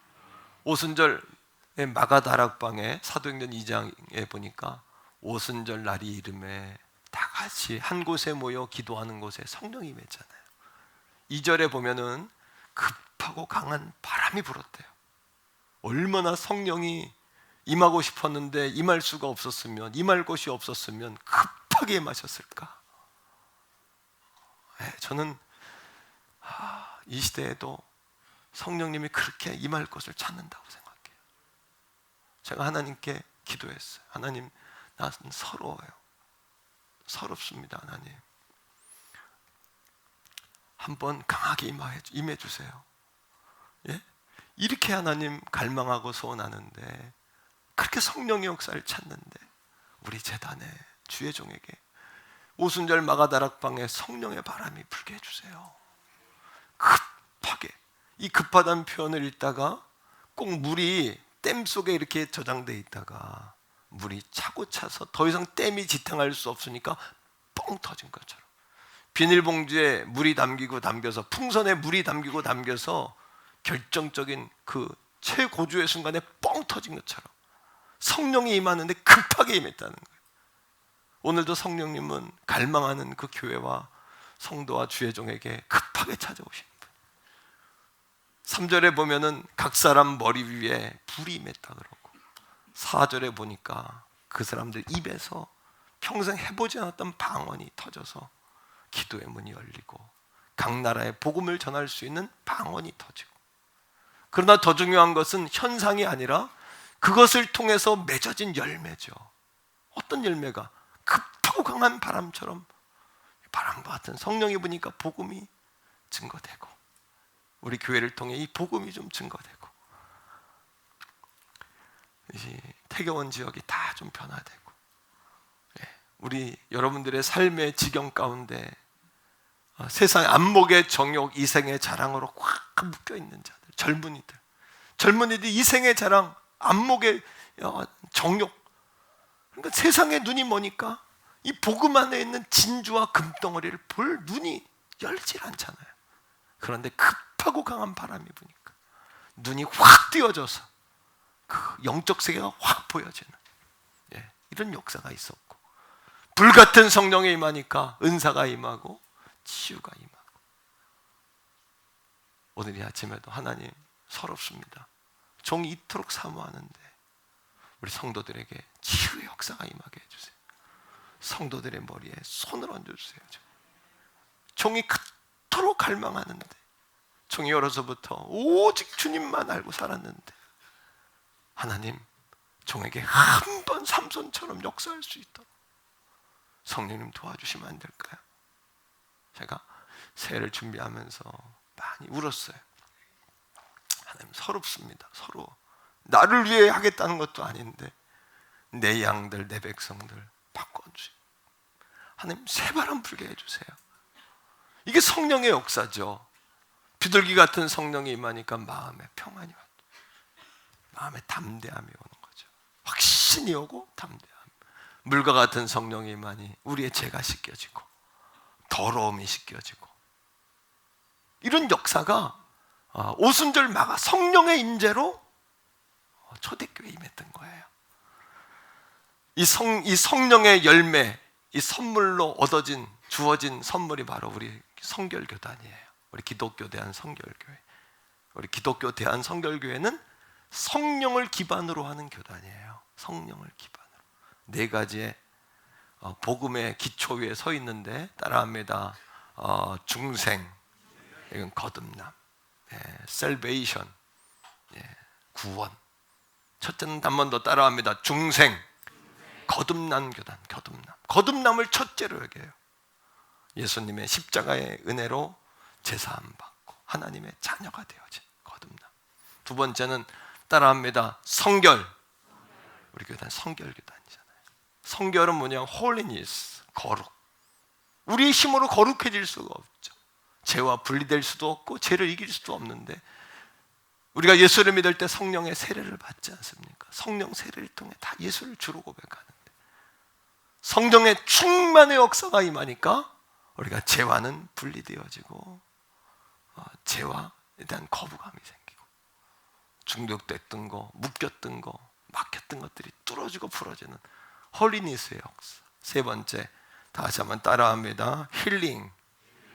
오순절의 마가다락방에 사도행전 2장에 보니까 오순절 날이 이름에 다 같이 한 곳에 모여 기도하는 곳에 성령이 임했잖아요. 2절에 보면은 급하고 강한 바람이 불었대요. 얼마나 성령이 임하고 싶었는데 임할 수가 없었으면, 임할 곳이 없었으면 급하게 임하셨을까? 저는 이 시대에도 성령님이 그렇게 임할 것을 찾는다고 생각해요. 제가 하나님께 기도했어요. 하나님, 나는 서러워요. 서럽습니다. 하나님, 한번 강하게 임해 주세요. 예? 이렇게 하나님 갈망하고 소원하는데, 그렇게 성령의 역사를 찾는데 우리 제단에 주의 종에게 오순절 마가다락방에 성령의 바람이 불게 해주세요. 급하게. 이 급하다는 표현을 읽다가 꼭 물이 댐 속에 이렇게 저장돼 있다가 물이 차고 차서 더 이상 댐이 지탱할 수 없으니까 뻥 터진 것처럼, 비닐봉지에 물이 담겨서 풍선에 물이 담겨서 결정적인 그 최고조의 순간에 뻥 터진 것처럼 성령이 임하는데 급하게 임했다는 거예요. 오늘도 성령님은 갈망하는 그 교회와 성도와 주의 종에게 급하게 찾아오시는 분. 3절에 보면은 각 사람 머리 위에 불이 임했다 그러고, 4절에 보니까 그 사람들 입에서 평생 해보지 않았던 방언이 터져서 기도의 문이 열리고 각 나라에 복음을 전할 수 있는 방언이 터지고, 그러나 더 중요한 것은 현상이 아니라 그것을 통해서 맺어진 열매죠. 어떤 열매가? 급하고 강한 바람처럼, 바람과 같은 성령이 부니까 복음이 증거되고, 우리 교회를 통해 이 복음이 좀 증거되고, 이 태교원 지역이 다 좀 변화되고, 우리 여러분들의 삶의 지경 가운데 세상의 안목의 정욕, 이생의 자랑으로 꽉 묶여있는 자들, 젊은이들 이생의 자랑, 안목의 정욕, 그러니까 세상의 눈이 머니까 이 복음 안에 있는 진주와 금덩어리를 볼 눈이 열질 않잖아요. 그런데 급하고 강한 바람이 부니까 눈이 확 띄어져서 그 영적 세계가 확 보여지는, 이런 역사가 있었고, 불같은 성령이 임하니까 은사가 임하고 치유가 임하고, 오늘 이 아침에도 하나님 서럽습니다. 종이 이토록 사모하는데 우리 성도들에게 치유의 역사가 임하게 해주세요. 성도들의 머리에 손을 얹어주세요. 종이 그토록 갈망하는데, 종이 어려서부터 오직 주님만 알고 살았는데 하나님 종에게 한 번 삼손처럼 역사할 수 있도록 성령님 도와주시면 안 될까요? 제가 새해를 준비하면서 많이 울었어요. 하나님 서럽습니다. 서러워. 나를 위해 하겠다는 것도 아닌데 내 양들, 내 백성들 바꿔주세요. 하나님 새바람 불게 해주세요. 이게 성령의 역사죠. 비둘기 같은 성령이 임하니까 마음에 평안이 와요. 마음에 담대함이 오는 거죠. 확신이 오고 담대함. 물과 같은 성령이 임하니 우리의 죄가 씻겨지고 더러움이 씻겨지고, 이런 역사가 오순절 마가 성령의 임재로 초대교회에 임했던 거예요. 이 성령의 열매, 이 선물로 주어진 선물이 바로 우리 성결교단이에요. 우리 기독교 대한성결교회. 우리 기독교 대한성결교회는 성령을 기반으로 하는 교단이에요. 성령을 기반으로. 네 가지의 복음의 기초 위에 서 있는데 따라합니다. 중생, 이건 거듭남, salvation, 구원. 첫째는 한 번 더 따라합니다. 중생, 거듭난 교단, 거듭남을 첫째로 여겨요. 예수님의 십자가의 은혜로 제사함 받고 하나님의 자녀가 되어진 거듭남. 두 번째는 따라합니다. 성결. 우리 교단 성결교단이잖아요. 성결은 뭐냐? holiness, 거룩. 우리의 힘으로 거룩해질 수가 없죠. 죄와 분리될 수도 없고 죄를 이길 수도 없는데, 우리가 예수를 믿을 때 성령의 세례를 받지 않습니까? 성령 세례를 통해 다 예수를 주로 고백하는데, 성령의 충만의 역사가 임하니까 우리가 죄와는 분리되어지고 죄와 일단 거부감이 생기고, 중독됐던 거, 묶였던 거, 막혔던 것들이 뚫어지고 풀어지는 홀리니스의 역사. 세 번째, 다시 한번 따라합니다. 힐링,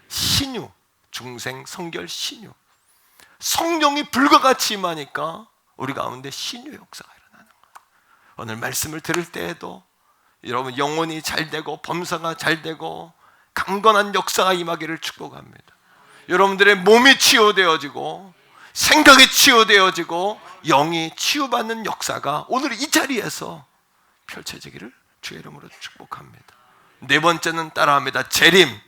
신유, 중생, 성결, 신유. 성령이 불과 같이 임하니까 우리 가운데 신유의 역사가 일어나는 거예요. 오늘 말씀을 들을 때에도 여러분 영혼이 잘 되고 범사가 잘 되고 강건한 역사가 임하기를 축복합니다. 여러분들의 몸이 치유되어지고 생각이 치유되어지고 영이 치유받는 역사가 오늘 이 자리에서 펼쳐지기를 주의 이름으로 축복합니다. 네 번째는 따라합니다. 재림,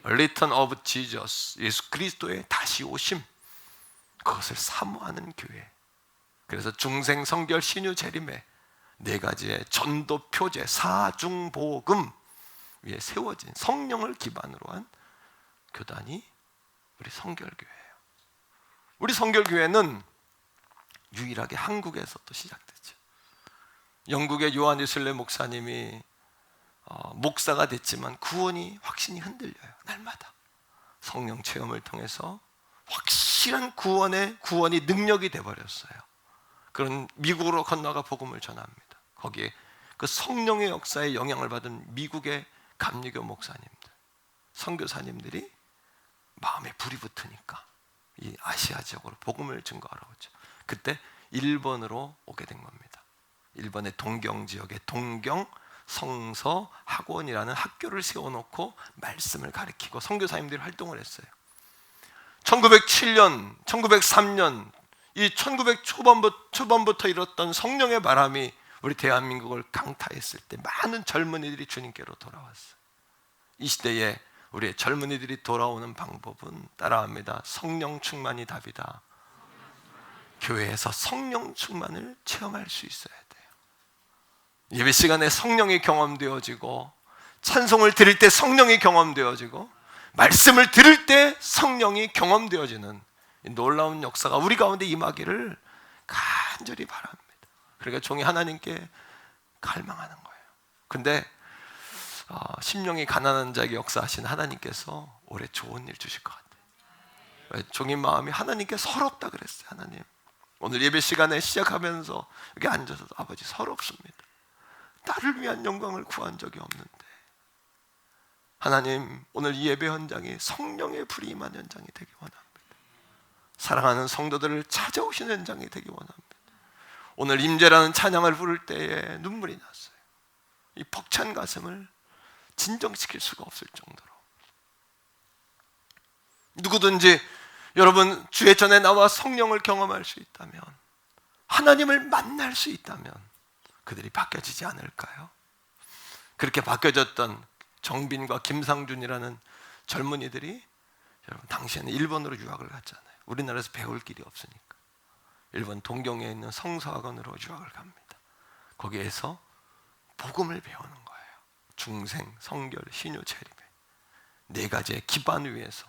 Return of Jesus, 예수 그리스도의 다시 오심. 그것을 사모하는 교회. 그래서 중생, 성결, 신유, 재림의 네 가지의 전도 표제, 사중복음 위에 세워진 성령을 기반으로 한 교단이 우리 성결교회예요. 우리 성결교회는 유일하게 한국에서 또 시작됐죠. 영국의 요한 웨슬레 목사님이 목사가 됐지만 구원이 확신이 흔들려요. 날마다 성령 체험을 통해서 확실한 구원이 능력이 돼버렸어요. 그런 미국으로 건너가 복음을 전합니다. 거기에 그 성령의 역사에 영향을 받은 미국의 감리교 목사님들, 선교사님들이 마음에 불이 붙으니까 이 아시아 지역으로 복음을 증거하러 오죠. 그때 일본으로 오게 된 겁니다. 일본의 동경 지역에 동경 성서 학원이라는 학교를 세워놓고 말씀을 가르치고 선교사님들이 활동을 했어요. 1907년, 1903년 이 1900 초반부터 일었던 성령의 바람이 우리 대한민국을 강타했을 때 많은 젊은이들이 주님께로 돌아왔어요. 이 시대에 우리의 젊은이들이 돌아오는 방법은 따라합니다. 성령 충만이 답이다. 교회에서 성령 충만을 체험할 수 있어야 돼요. 예배 시간에 성령이 경험되어지고, 찬송을 드릴 때 성령이 경험되어지고, 말씀을 들을 때 성령이 경험되어지는 이 놀라운 역사가 우리 가운데 임하기를 간절히 바랍니다. 그러니까 종이 하나님께 갈망하는 거예요. 근데 심령이 가난한 자에게 역사하신 하나님께서 올해 좋은 일 주실 것 같아요. 종이 마음이 하나님께 서럽다 그랬어요. 하나님, 오늘 예배 시간에 시작하면서 여기 앉아서 아버지 서럽습니다. 나를 위한 영광을 구한 적이 없는데 하나님, 오늘 이 예배 현장이 성령의 불이 임한 현장이 되기 원합니다. 사랑하는 성도들을 찾아오시는 현장이 되기 원합니다. 오늘 임재라는 찬양을 부를 때에 눈물이 났어요. 이 벅찬 가슴을 진정시킬 수가 없을 정도로 누구든지 여러분 주의 전에 나와 성령을 경험할 수 있다면, 하나님을 만날 수 있다면 그들이 바뀌어지지 않을까요? 그렇게 바뀌어졌던 정빈과 김상준이라는 젊은이들이 여러분 당시에는 일본으로 유학을 갔잖아요. 우리나라에서 배울 길이 없으니까 일본 동경에 있는 성서학원으로 유학을 갑니다. 거기에서 복음을 배우는 거예요. 중생, 성결, 신유, 재림의 네 가지의 기반 위에서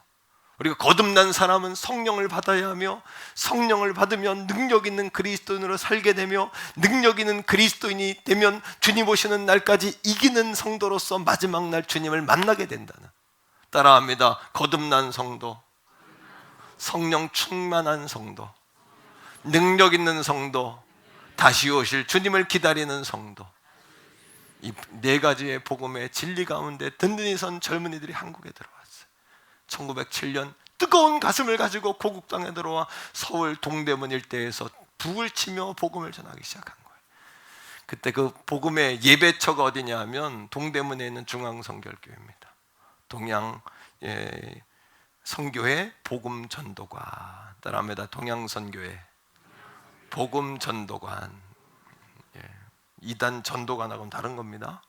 우리가 거듭난 사람은 성령을 받아야 하며, 성령을 받으면 능력 있는 그리스도인으로 살게 되며, 능력 있는 그리스도인이 되면 주님 오시는 날까지 이기는 성도로서 마지막 날 주님을 만나게 된다는, 따라합니다. 거듭난 성도, 성령 충만한 성도, 능력 있는 성도, 다시 오실 주님을 기다리는 성도. 이 네 가지의 복음의 진리 가운데 든든히 선 젊은이들이 한국에 들어왔어요. 1907년 뜨거운 가슴을 가지고 고국 땅에 들어와 서울 동대문 일대에서 북을 치며 복음을 전하기 시작한 거예요. 그때 그 복음의 예배처가 어디냐 하면 동대문에 있는 중앙성결교회입니다. 동양 선교회 복음 전도관, 따라합니다. 동양선교회 복음 전도관. 이단 전도관하고는 다른 겁니다.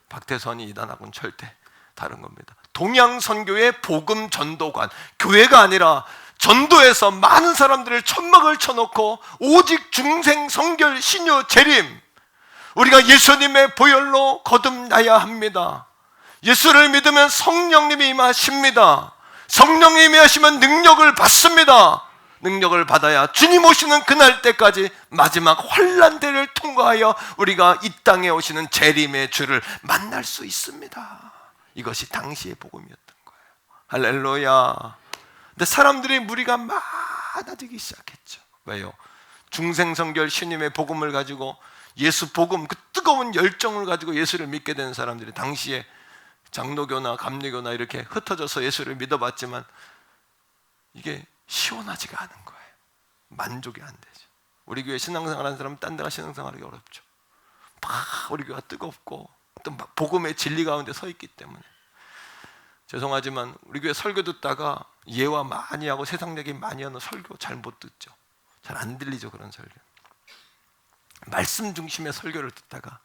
박태선이 이단하고는 절대 다른 겁니다. 동양선교회 복음 전도관, 교회가 아니라 전도에서 많은 사람들을 천막을 쳐놓고 오직 중생, 성결, 신유, 재림, 우리가 예수님의 보혈로 거듭나야 합니다. 예수를 믿으면 성령님이 임하십니다. 성령님이 임하시면 능력을 받습니다. 능력을 받아야 주님 오시는 그날 때까지 마지막 환난 때를 통과하여 우리가 이 땅에 오시는 재림의 주를 만날 수 있습니다. 이것이 당시의 복음이었던 거예요. 할렐루야. 근데 사람들의 무리가 많아지기 시작했죠. 왜요? 중생성결 신님의 복음을 가지고, 예수 복음, 그 뜨거운 열정을 가지고 예수를 믿게 된 사람들이 당시에 장로교나 감리교나 이렇게 흩어져서 예수를 믿어봤지만 이게 시원하지가 않은 거예요. 만족이 안 되죠. 우리 교회 신앙생활하는 사람은 딴 데가 신앙생활하기 어렵죠. 막 우리 교회가 뜨겁고 또 막 복음의 진리 가운데 서 있기 때문에. 죄송하지만 우리 교회 설교 듣다가 예화 많이 하고 세상 얘기 많이 하는 설교 잘 못 듣죠. 잘 안 들리죠. 그런 설교. 말씀 중심의 설교를 듣다가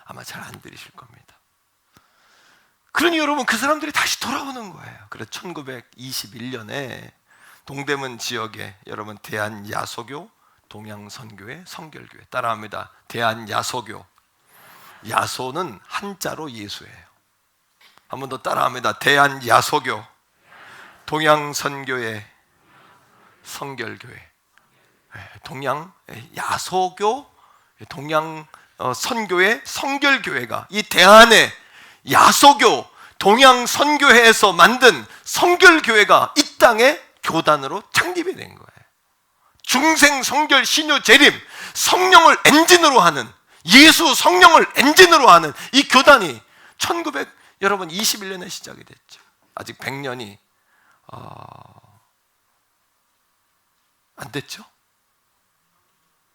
아마 잘 안 들으실 겁니다. 그러니 여러분, 그 사람들이 다시 돌아오는 거예요. 그래서 1921년에 동대문 지역에 여러분 대한야소교, 동양선교회, 성결교회, 따라합니다. 대한야소교. 야소는 한자로 예수예요. 한 번 더 따라합니다. 대한야소교, 동양선교회, 성결교회. 동양야소교, 동양선교회, 성결교회가 이 대한의 야소교, 동양선교회에서 만든 성결교회가 이 땅에 교단으로 창립이 된 거예요. 중생, 성결, 신유, 재림, 성령을 엔진으로 하는, 예수 성령을 엔진으로 하는 이 교단이 1921년에 시작이 됐죠. 아직 100년이 안 됐죠?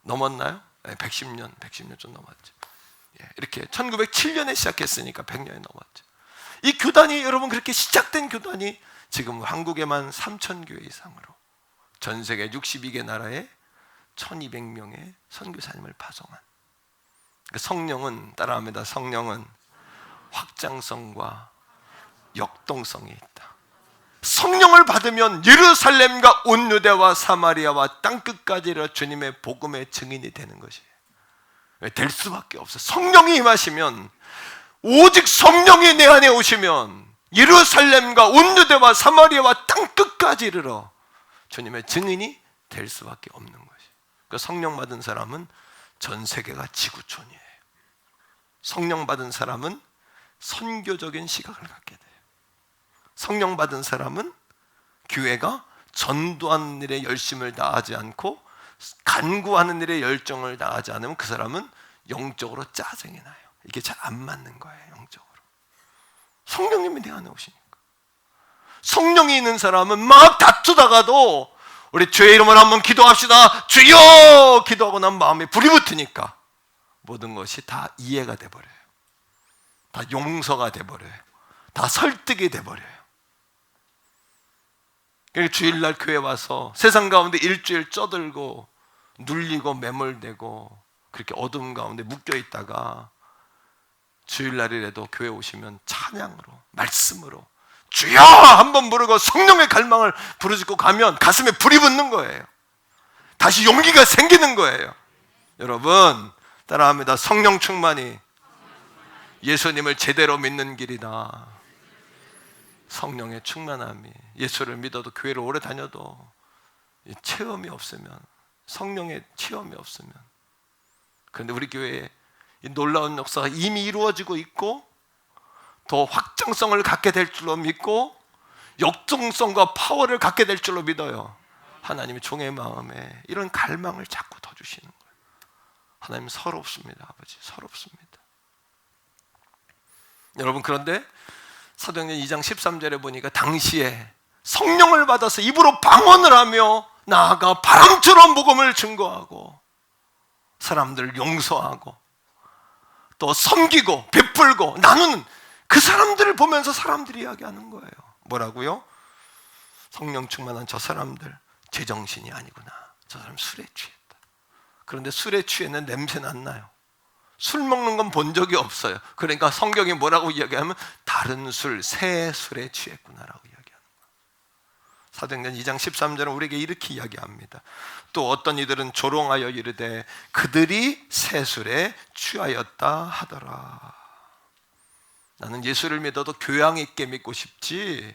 넘었나요? 네, 110년 좀 넘었죠. 이렇게 1907년에 시작했으니까 100년이 넘었죠. 이 교단이 여러분, 그렇게 시작된 교단이 지금 한국에만 3,000교회 이상으로 전 세계 62개 나라에 1,200명의 선교사님을 파송한. 성령은, 따라합니다. 성령은 확장성과 역동성이 있다. 성령을 받으면 예루살렘과 온 유대와 사마리아와 땅끝까지 주님의 복음의 증인이 되는 것이에요. 될 수밖에 없어. 성령이 임하시면, 오직 성령이 내 안에 오시면 예루살렘과 온 유대와 사마리아와 땅끝까지 이르러 주님의 증인이 될 수밖에 없는 것이에요. 그 성령 받은 사람은 전 세계가 지구촌이에요. 성령 받은 사람은 선교적인 시각을 갖게 돼요. 성령 받은 사람은 교회가 전도하는 일에 열심을 다하지 않고 간구하는 일에 열정을 다하지 않으면 그 사람은 영적으로 짜증이 나요. 이게 잘 안 맞는 거예요. 영적으로. 성령님이 내 안에 오시니까. 성령이 있는 사람은 막 다투다가도 우리 주의 이름을 한번 기도합시다, 주여! 기도하고 난 마음에 불이 붙으니까 모든 것이 다 이해가 돼버려요. 다 용서가 돼버려요. 다 설득이 돼버려요. 그러니까 주일날 교회 와서 세상 가운데 일주일 쩌들고 눌리고 매몰되고 그렇게 어둠 가운데 묶여 있다가 주일날이라도 교회 오시면 찬양으로, 말씀으로 주여 한번 부르고 성령의 갈망을 부르짖고 가면 가슴에 불이 붙는 거예요. 다시 용기가 생기는 거예요. 여러분 따라합니다. 성령 충만이 예수님을 제대로 믿는 길이다. 성령의 충만함이, 예수를 믿어도 교회를 오래 다녀도 체험이 없으면, 성령의 체험이 없으면, 그런데 우리 교회에 이 놀라운 역사가 이미 이루어지고 있고 더 확장성을 갖게 될 줄로 믿고 역동성과 파워를 갖게 될 줄로 믿어요. 하나님이 종의 마음에 이런 갈망을 자꾸 더 주시는 거예요. 하나님 서럽습니다. 아버지 서럽습니다. 여러분 그런데 사도행전 2장 13절에 보니까 당시에 성령을 받아서 입으로 방언을 하며 나아가 바람처럼 복음을 증거하고 사람들을 용서하고 또 섬기고 베풀고 나누는 그 사람들을 보면서 사람들이 이야기하는 거예요. 뭐라고요? 성령 충만한 저 사람들 제정신이 아니구나. 저 사람 술에 취했다. 그런데 술에 취했는 냄새는 안 나요. 술 먹는 건 본 적이 없어요. 그러니까 성경이 뭐라고 이야기하면 다른 술, 새 술에 취했구나라고 이야기하는 거예요. 사도행전 2장 13절은 우리에게 이렇게 이야기합니다. 또 어떤 이들은 조롱하여 이르되 그들이 새 술에 취하였다 하더라. 나는 예수를 믿어도 교양 있게 믿고 싶지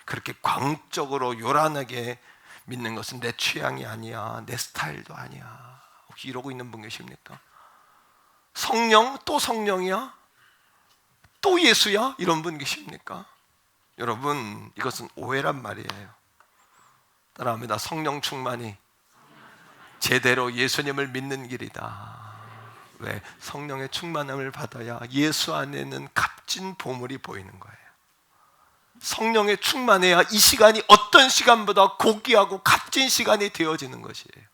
그렇게 광적으로 요란하게 믿는 것은 내 취향이 아니야. 내 스타일도 아니야. 혹시 이러고 있는 분 계십니까? 성령 또 성령이야? 또 예수야? 이런 분 계십니까? 여러분 이것은 오해란 말이에요. 따라합니다. 성령 충만이 제대로 예수님을 믿는 길이다. 왜? 성령의 충만함을 받아야 예수 안에는 값진 보물이 보이는 거예요. 성령에 충만해야 이 시간이 어떤 시간보다 고귀하고 값진 시간이 되어지는 것이에요.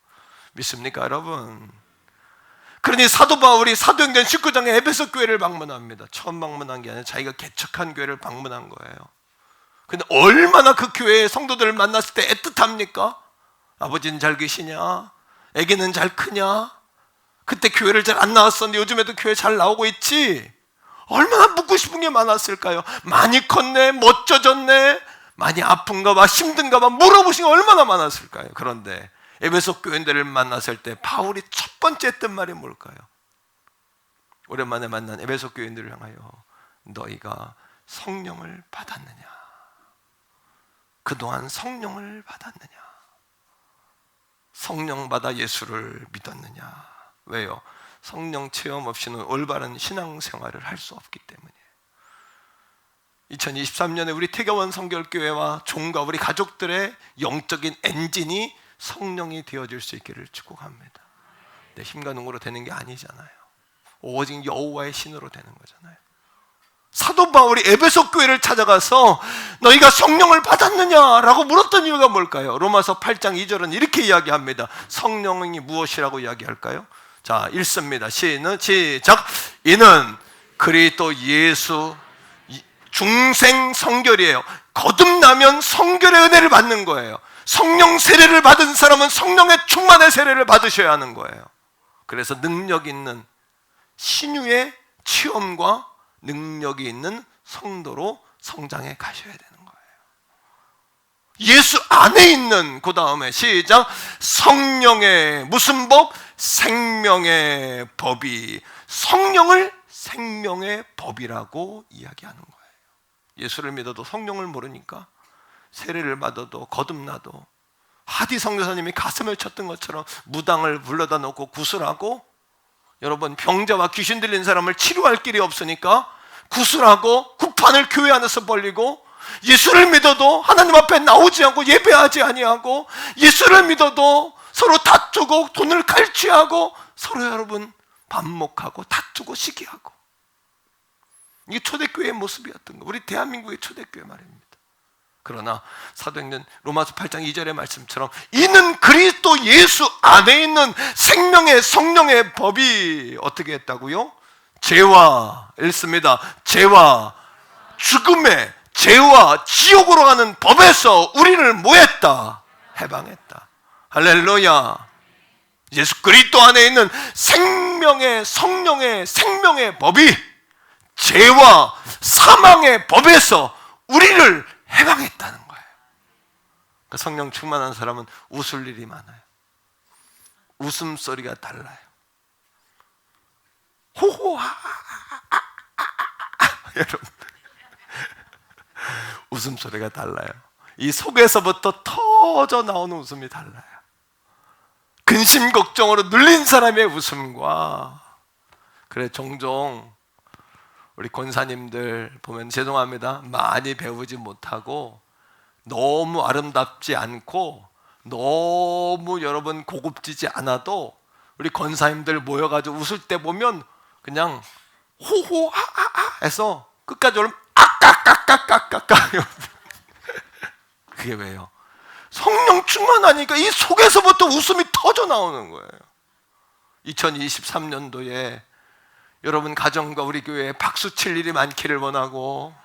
믿습니까 여러분? 그러니 사도 바울이 사도행전 19장에 에베소 교회를 방문합니다. 처음 방문한 게 아니라 자기가 개척한 교회를 방문한 거예요. 근데 얼마나 그 교회의 성도들을 만났을 때 애틋합니까? 아버지는 잘 계시냐? 애기는 잘 크냐? 그때 교회를 잘 안 나왔었는데 요즘에도 교회 잘 나오고 있지? 얼마나 묻고 싶은 게 많았을까요? 많이 컸네? 멋져졌네? 많이 아픈가 봐? 힘든가 봐? 물어보신 게 얼마나 많았을까요? 그런데 에베소 교인들을 만났을 때 바울이 첫 번째 했던 말이 뭘까요? 오랜만에 만난 에베소 교인들을 향하여 너희가 성령을 받았느냐? 그동안 성령을 받았느냐? 성령 받아 예수를 믿었느냐? 왜요? 성령 체험 없이는 올바른 신앙생활을 할 수 없기 때문이에요. 2023년에 우리 태교원 성결교회와 종과 우리 가족들의 영적인 엔진이 성령이 되어질 수 있기를 축복합니다. 내 힘과 능으로 되는 게 아니잖아요. 오직 여호와의 신으로 되는 거잖아요. 사도 바울이 에베소 교회를 찾아가서 너희가 성령을 받았느냐라고 물었던 이유가 뭘까요? 로마서 8장 2절은 이렇게 이야기합니다. 성령이 무엇이라고 이야기할까요? 자, 읽습니다. 시작. 이는 그리스도 예수 중생 성결이에요. 거듭나면 성결의 은혜를 받는 거예요. 성령 세례를 받은 사람은 성령의 충만의 세례를 받으셔야 하는 거예요. 그래서 능력 있는 신유의 체험과 능력이 있는 성도로 성장해 가셔야 되는 거예요. 예수 안에 있는 그 다음에 시작. 성령의 무슨 법? 생명의 법이 성령을 생명의 법이라고 이야기하는 거예요. 예수를 믿어도 성령을 모르니까 세례를 받아도 거듭나도 하디 선교사님이 가슴을 쳤던 것처럼 무당을 불러다 놓고 구슬하고 여러분 병자와 귀신 들린 사람을 치료할 길이 없으니까 구슬하고 구판을 교회 안에서 벌리고 예수를 믿어도 하나님 앞에 나오지 않고 예배하지 아니하고 예수를 믿어도 서로 다투고 돈을 갈취하고 서로 여러분 반목하고 다투고 시기하고 이게 초대교회의 모습이었던 거. 우리 대한민국의 초대교회 말입니다. 그러나 사도행전 로마서 8장 2절의 말씀처럼 이는 그리스도 예수 안에 있는 생명의 성령의 법이 어떻게 했다고요? 죄와 읽습니다. 죄와 죽음의 죄와 지옥으로 가는 법에서 우리를 뭐했다? 해방했다. 할렐루야. 예수 그리스도 안에 있는 생명의 성령의 생명의 법이 죄와 사망의 법에서 우리를 해방했다는 거예요. 그러니까 성령 충만한 사람은 웃을 일이 많아요. 웃음소리가 달라요. 호호하 여러분, 웃음소리가 달라요. 이 속에서부터 터져 나오는 웃음이 달라요. 근심 걱정으로 눌린 사람의 웃음과, 그래 종종 우리 권사님들 보면 죄송합니다, 많이 배우지 못하고 너무 아름답지 않고 너무 여러분 고급지지 않아도 우리 권사님들 모여가지고 웃을 때 보면 그냥 호호하하하 해서 끝까지 오면 아까까까까까까. 그게 왜요? 성령 충만하니까 이 속에서부터 웃음이 터져 나오는 거예요. 2023년도에 여러분 가정과 우리 교회에 박수 칠 일이 많기를 원하고,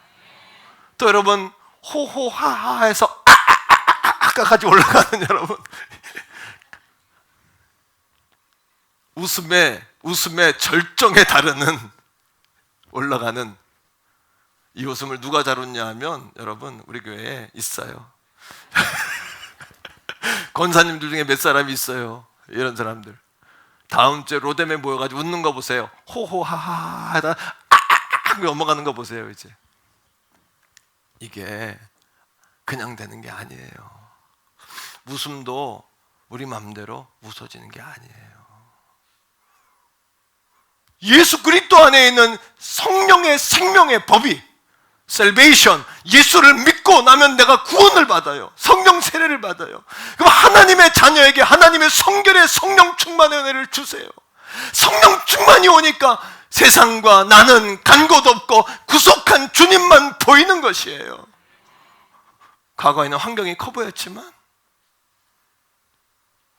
또 여러분 호호하하 해서 아까까지 올라가는 여러분 웃음의 절정에 다르는 올라가는 이 웃음을 누가 잘 웃냐 하면 여러분 우리 교회에 있어요. 권사님들 중에 몇 사람이 있어요. 이런 사람들 다음 주에 로뎀에 모여가지고 웃는 거 보세요. 호호하하 하다 넘어가는 거 보세요. 이제 이게 그냥 되는 게 아니에요. 웃음도 우리 마음대로 웃어지는 게 아니에요. 예수 그리스도 안에 있는 성령의 생명의 법이 셀베이션, 예수를 믿고 나면 내가 구원을 받아요. 성령 세례를 받아요. 그럼 하나님의 자녀에게 하나님의 성결의 성령 충만의 은혜를 주세요. 성령 충만이 오니까 세상과 나는 간 곳 없고 구속한 주님만 보이는 것이에요. 과거에는 환경이 커 보였지만,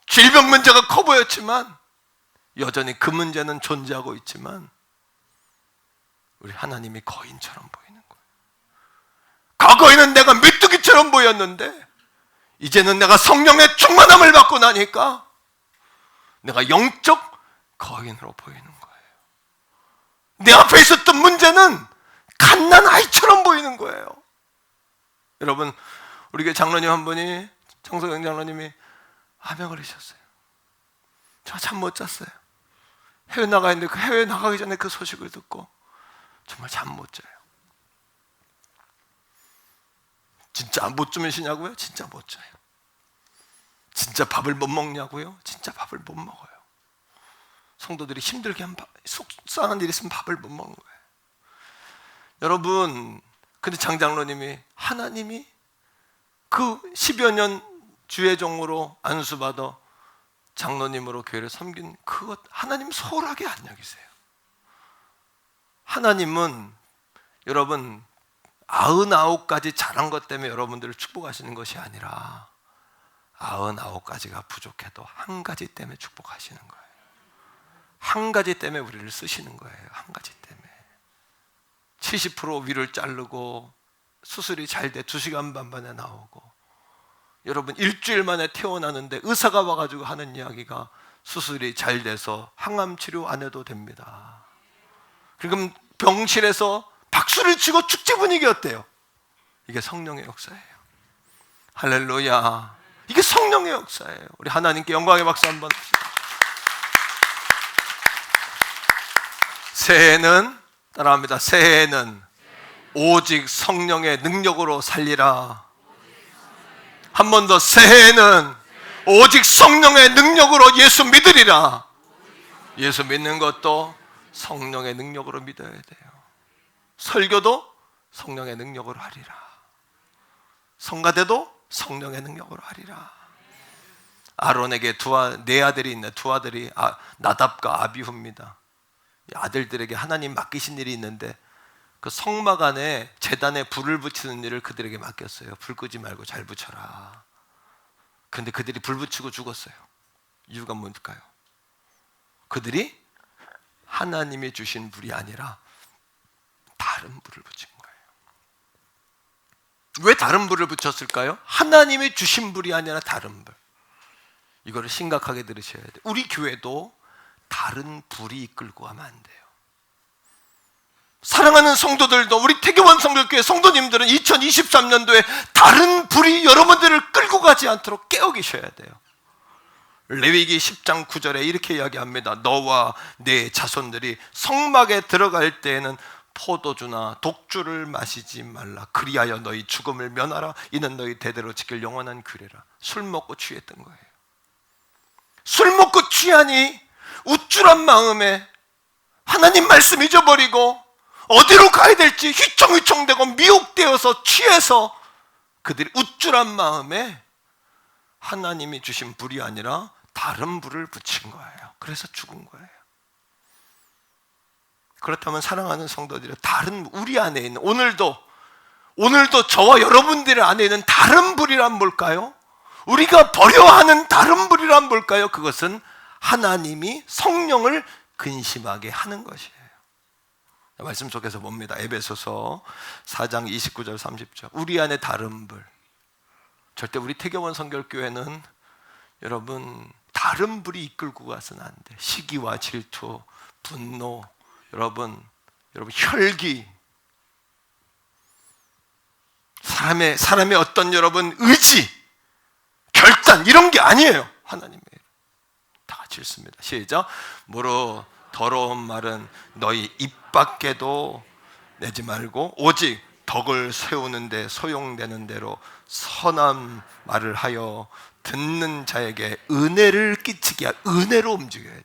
질병 문제가 커 보였지만, 여전히 그 문제는 존재하고 있지만 우리 하나님이 거인처럼 보이는 거예요. 과거에는 내가 메뚜기처럼 보였는데 이제는 내가 성령의 충만함을 받고 나니까 내가 영적 거인으로 보이는 거예요. 내 앞에 있었던 문제는 갓난 아이처럼 보이는 거예요. 여러분, 우리 교회 장로님 한 분이, 청소경 장로님이 암에 걸리셨어요. 저 잠 못 잤어요. 해외 나가 있는데 그 해외 나가기 전에 그 소식을 듣고 정말 잠 못 자요. 진짜 못 주무시냐고요? 진짜 못 자요. 진짜 밥을 못 먹냐고요? 진짜 밥을 못 먹어요. 성도들이 힘들게 한 속상한 일이 있으면 밥을 못 먹는 거예요. 여러분, 근데 장장로님이, 하나님이 그 10여 년 주의 종으로 안수받아 장로님으로 교회를 섬긴 그것 하나님 소홀하게 안 여기세요. 하나님은 여러분 99가지 잘한 것 때문에 여러분들을 축복하시는 것이 아니라 99가지가 부족해도 한 가지 때문에 축복하시는 거예요. 한 가지 때문에 우리를 쓰시는 거예요. 한 가지 때문에 70% 위를 자르고 수술이 잘 돼 2시간 반 만에 나오고, 여러분 일주일 만에 태어나는데 의사가 와가지고 하는 이야기가 수술이 잘 돼서 항암 치료 안 해도 됩니다. 그럼 병실에서 박수를 치고 축제 분위기였대요. 이게 성령의 역사예요. 할렐루야. 이게 성령의 역사예요. 우리 하나님께 영광의 박수 한번 합시다. 새해는, 따라합니다. 새해는 오직 성령의 능력으로 살리라. 한 번 더, 새해는 오직 성령의 능력으로 예수 믿으리라. 예수 믿는 것도 성령의 능력으로 믿어야 돼요. 설교도 성령의 능력으로 하리라. 성가대도 성령의 능력으로 하리라. 아론에게 네 아들이 있네. 두 아들이 나답과 아비후입니다. 아들들에게 하나님 맡기신 일이 있는데 그 성막 안에 제단에 불을 붙이는 일을 그들에게 맡겼어요. 불 끄지 말고 잘 붙여라. 그런데 그들이 불 붙이고 죽었어요. 이유가 뭘까요? 그들이 하나님이 주신 불이 아니라 다른 불을 붙인 거예요. 왜 다른 불을 붙였을까요? 하나님이 주신 불이 아니라 다른 불. 이거를 심각하게 들으셔야 돼요. 우리 교회도 다른 불이 이끌고 가면 안 돼요. 사랑하는 성도들도, 우리 태교원 성결교회 성도님들은 2023년도에 다른 불이 여러분들을 끌고 가지 않도록 깨어 계셔야 돼요. 레위기 10장 9절에 이렇게 이야기합니다. 너와 네 자손들이 성막에 들어갈 때에는 포도주나 독주를 마시지 말라. 그리하여 너희 죽음을 면하라. 이는 너희 대대로 지킬 영원한 규례라. 술 먹고 취했던 거예요. 술 먹고 취하니 우쭐한 마음에 하나님 말씀 잊어버리고 어디로 가야 될지 휘청휘청대고 미혹되어서 취해서 그들이 우쭐한 마음에 하나님이 주신 불이 아니라 다른 불을 붙인 거예요. 그래서 죽은 거예요. 그렇다면 사랑하는 성도들이 다른, 우리 안에 있는, 오늘도 저와 여러분들 안에 있는 다른 불이란 뭘까요? 우리가 버려하는 다른 불이란 뭘까요? 그것은 하나님이 성령을 근심하게 하는 것이에요. 말씀 속에서 봅니다. 에베소서 4장 29절 30절. 우리 안에 다른 불. 절대 우리 태교원 성결교회는 여러분 다른 불이 이끌고 가서는 안 돼. 시기와 질투, 분노, 여러분 혈기, 사람의 어떤 여러분 의지, 결단 이런 게 아니에요. 하나님의 다 같이 읽습니다. 시작. 무릇 더러운 말은 너희 입 밖에도 내지 말고 오직 덕을 세우는데 소용되는 대로 선한 말을 하여 듣는 자에게 은혜를 끼치게 은혜로 움직여야 돼요.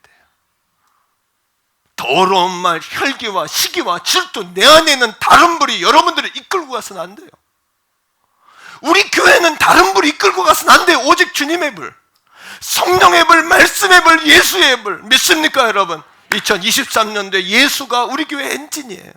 더러운 말, 혈기와 시기와 질투, 내 안에 있는 다른 불이 여러분들을 이끌고 가서는 안 돼요. 우리 교회는 다른 불이 이끌고 가서는 안 돼요. 오직 주님의 불, 성령의 불, 말씀의 불, 예수의 불. 믿습니까 여러분? 2023년도에 예수가 우리 교회 엔진이에요.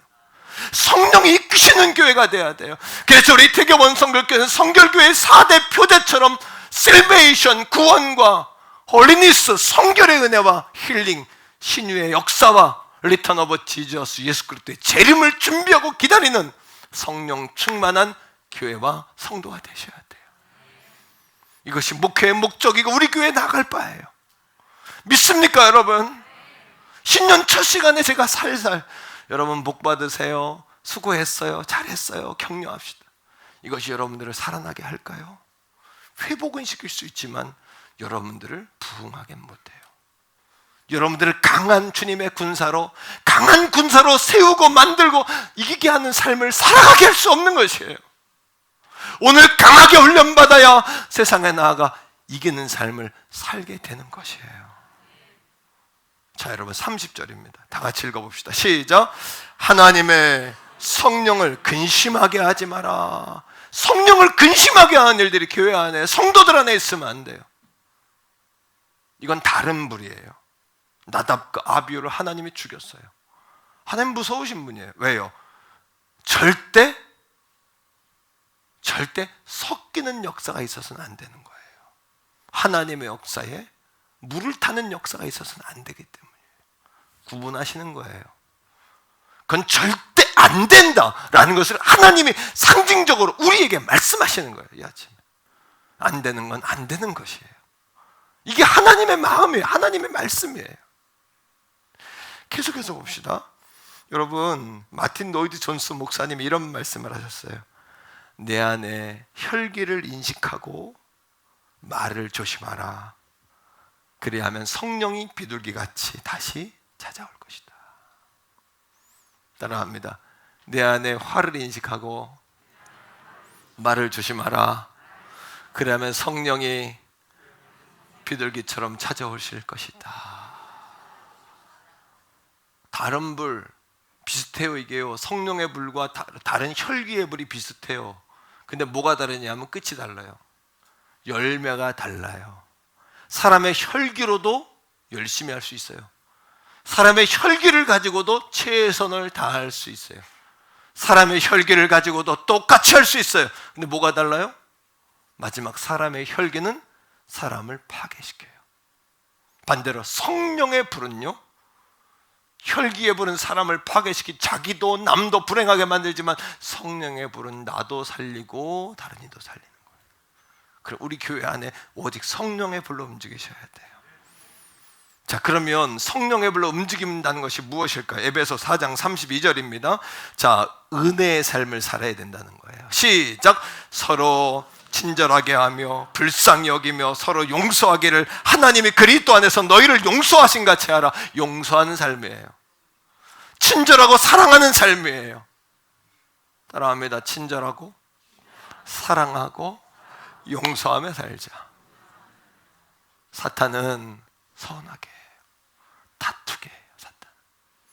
성령이 이끄시는 교회가 돼야 돼요. 그래서 우리 태교원 성결교회는 성결교회의 4대 표제처럼 셀베이션, 구원과 홀리니스, 성결의 은혜와 힐링, 신유의 역사와 리턴 오브 지저스, 예수 그리스도의 재림을 준비하고 기다리는 성령 충만한 교회와 성도가 되셔야 돼요. 이것이 목회의 목적이고 우리 교회에 나갈 바예요. 믿습니까 여러분? 신년 첫 시간에 제가 살살 여러분 복 받으세요, 수고했어요, 잘했어요, 격려합시다. 이것이 여러분들을 살아나게 할까요? 회복은 시킬 수 있지만 여러분들을 부흥하게 못해요. 여러분들을 강한 주님의 군사로, 강한 군사로 세우고 만들고 이기게 하는 삶을 살아가게 할 수 없는 것이에요. 오늘 강하게 훈련받아야 세상에 나아가 이기는 삶을 살게 되는 것이에요. 자 여러분 30절입니다. 다 같이 읽어봅시다. 시작. 하나님의 성령을 근심하게 하지 마라. 성령을 근심하게 하는 일들이 교회 안에, 성도들 안에 있으면 안 돼요. 이건 다른 불이에요. 나답과 아비후를 하나님이 죽였어요. 하나님 무서우신 분이에요. 왜요? 절대 섞이는 역사가 있어서는 안 되는 거예요. 하나님의 역사에 물을 타는 역사가 있어서는 안 되기 때문에 구분하시는 거예요. 그건 절대 안 된다라는 것을 하나님이 상징적으로 우리에게 말씀하시는 거예요. 이 아침에 안 되는 건 안 되는 것이에요. 이게 하나님의 마음이에요. 하나님의 말씀이에요. 계속해서 봅시다. 여러분 마틴 노이드 존스 목사님이 이런 말씀을 하셨어요. 내 안에 혈기를 인식하고 말을 조심하라. 그래야 하면 성령이 비둘기같이 다시 찾아올 것이다. 따라합니다. 내 안에 화를 인식하고 말을 조심하라. 그래야 하면 성령이 비둘기처럼 찾아오실 것이다. 다른 불 비슷해요. 이게요, 성령의 불과 다른 혈기의 불이 비슷해요. 근데 뭐가 다르냐면 끝이 달라요. 열매가 달라요. 사람의 혈기로도 열심히 할 수 있어요. 사람의 혈기를 가지고도 최선을 다할 수 있어요. 사람의 혈기를 가지고도 똑같이 할 수 있어요. 근데 뭐가 달라요? 마지막 사람의 혈기는 사람을 파괴시켜요. 반대로 성령의 불은요, 혈기의 불은 사람을 파괴시키 자기도 남도 불행하게 만들지만 성령의 불은 나도 살리고 다른 이도 살리는 거예요. 그럼 우리 교회 안에 오직 성령의 불로 움직이셔야 돼요. 자, 그러면 성령의 불로 움직인다는 것이 무엇일까요? 에베소 4장 32절입니다. 자, 은혜의 삶을 살아야 된다는 거예요. 시작. 서로 친절하게 하며 불쌍히 여기며 서로 용서하기를 하나님이 그리스도 안에서 너희를 용서하신 같이 하라. 용서하는 삶이에요. 친절하고 사랑하는 삶이에요. 따라합니다. 친절하고 사랑하고 용서하며 살자. 사탄은 선하게 해요. 다투게 해요. 사탄.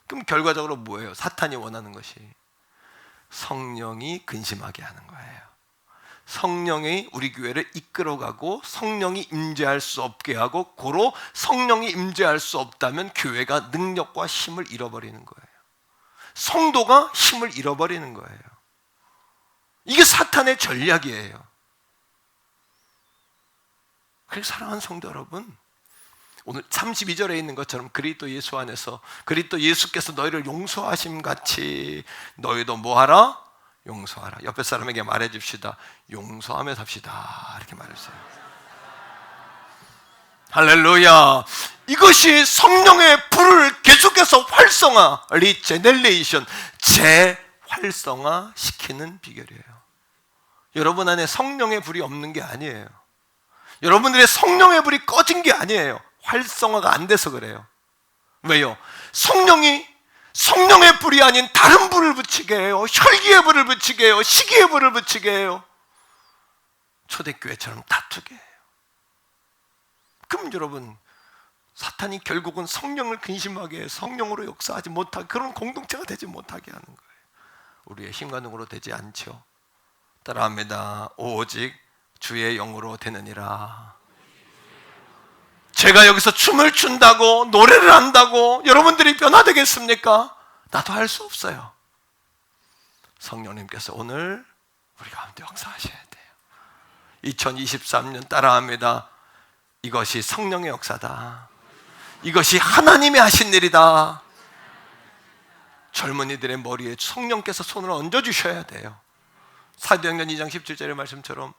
그럼 결과적으로 뭐예요? 사탄이 원하는 것이 성령이 근심하게 하는 거예요. 성령이 우리 교회를 이끌어가고 성령이 임재할 수 없게 하고, 고로 성령이 임재할 수 없다면 교회가 능력과 힘을 잃어버리는 거예요. 성도가 힘을 잃어버리는 거예요. 이게 사탄의 전략이에요. 그래서 사랑하는 성도 여러분, 오늘 32절에 있는 것처럼 그리스도 예수 안에서 그리스도 예수께서 너희를 용서하심 같이 너희도 뭐하라? 용서하라. 옆에 사람에게 말해줍시다. 용서하며 삽시다. 이렇게 말했어요. 할렐루야. 이것이 성령의 불을 계속해서 활성화, 리제넬레이션, 재활성화 시키는 비결이에요. 여러분 안에 성령의 불이 없는 게 아니에요. 여러분들의 성령의 불이 꺼진 게 아니에요. 활성화가 안 돼서 그래요. 왜요? 성령의 불이 아닌 다른 불을 붙이게 해요. 혈기의 불을 붙이게 해요. 시기의 불을 붙이게 해요. 초대교회처럼 다투게 해요. 그럼 여러분, 사탄이 결국은 성령을 근심하게 해요. 성령으로 역사하지 못하게, 그런 공동체가 되지 못하게 하는 거예요. 우리의 힘과 능으로 되지 않죠. 따라합니다. 오직 주의 영으로 되느니라. 제가 여기서 춤을 춘다고, 노래를 한다고 여러분들이 변화되겠습니까? 나도 할 수 없어요. 성령님께서 오늘 우리 가운데 역사하셔야 돼요. 2023년 따라합니다. 이것이 성령의 역사다. 이것이 하나님이 하신 일이다. 젊은이들의 머리에 성령께서 손을 얹어주셔야 돼요. 사도행전 2장 17절의 말씀처럼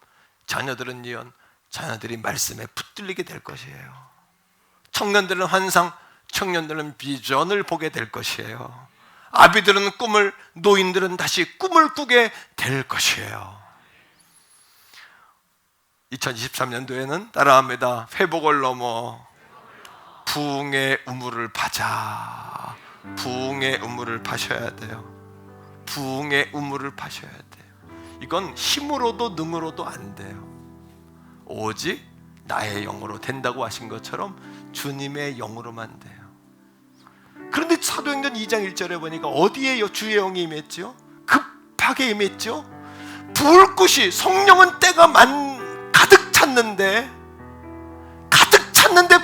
자녀들은 예언, 자녀들이 말씀에 붙들리게 될 것이에요. 청년들은 환상, 청년들은 비전을 보게 될 것이에요. 아비들은 꿈을, 노인들은 다시 꿈을 꾸게 될 것이에요. 2023년도에는 따라합니다. 회복을 넘어 부흥의 우물을 파자. 부흥의 우물을 파셔야 돼요. 부흥의 우물을 파셔야 돼요. 이건 힘으로도 능으로도 안 돼요. 오직 나의 영으로 된다고 하신 것처럼 주님의 영으로만 돼요. 그런데 사도행전 2장 1절에 보니까 어디에 주의 영이 임했죠? 급하게 임했죠? 불꽃이, 성령은 때가 가득 찼는데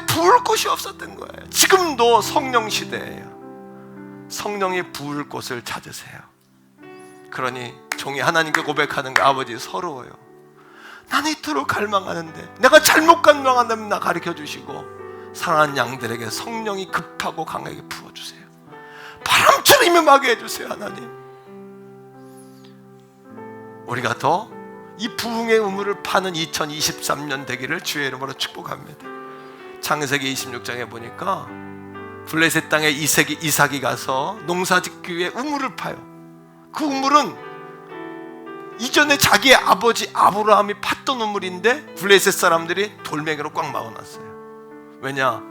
불꽃이 없었던 거예요. 지금도 성령 시대예요. 성령의 불꽃을 찾으세요. 그러니 종이 하나님께 고백하는 거, 아버지 서러워요. 나는 이토록 갈망하는데 내가 잘못 갈망한다면 나 가르쳐 주시고, 사랑하는 양들에게 성령이 급하고 강하게 부어주세요. 바람처럼 임하게 해주세요. 하나님, 우리가 더 이 부흥의 우물을 파는 2023년 되기를 주의 이름으로 축복합니다. 창세기 26장에 보니까 블레셋 땅에 이삭이 가서 농사짓기 위해 우물을 파요. 그 우물은 이전에 자기의 아버지 아브라함이 팠던 우물인데 블레셋 사람들이 돌멩이로 꽉 막아놨어요. 왜냐?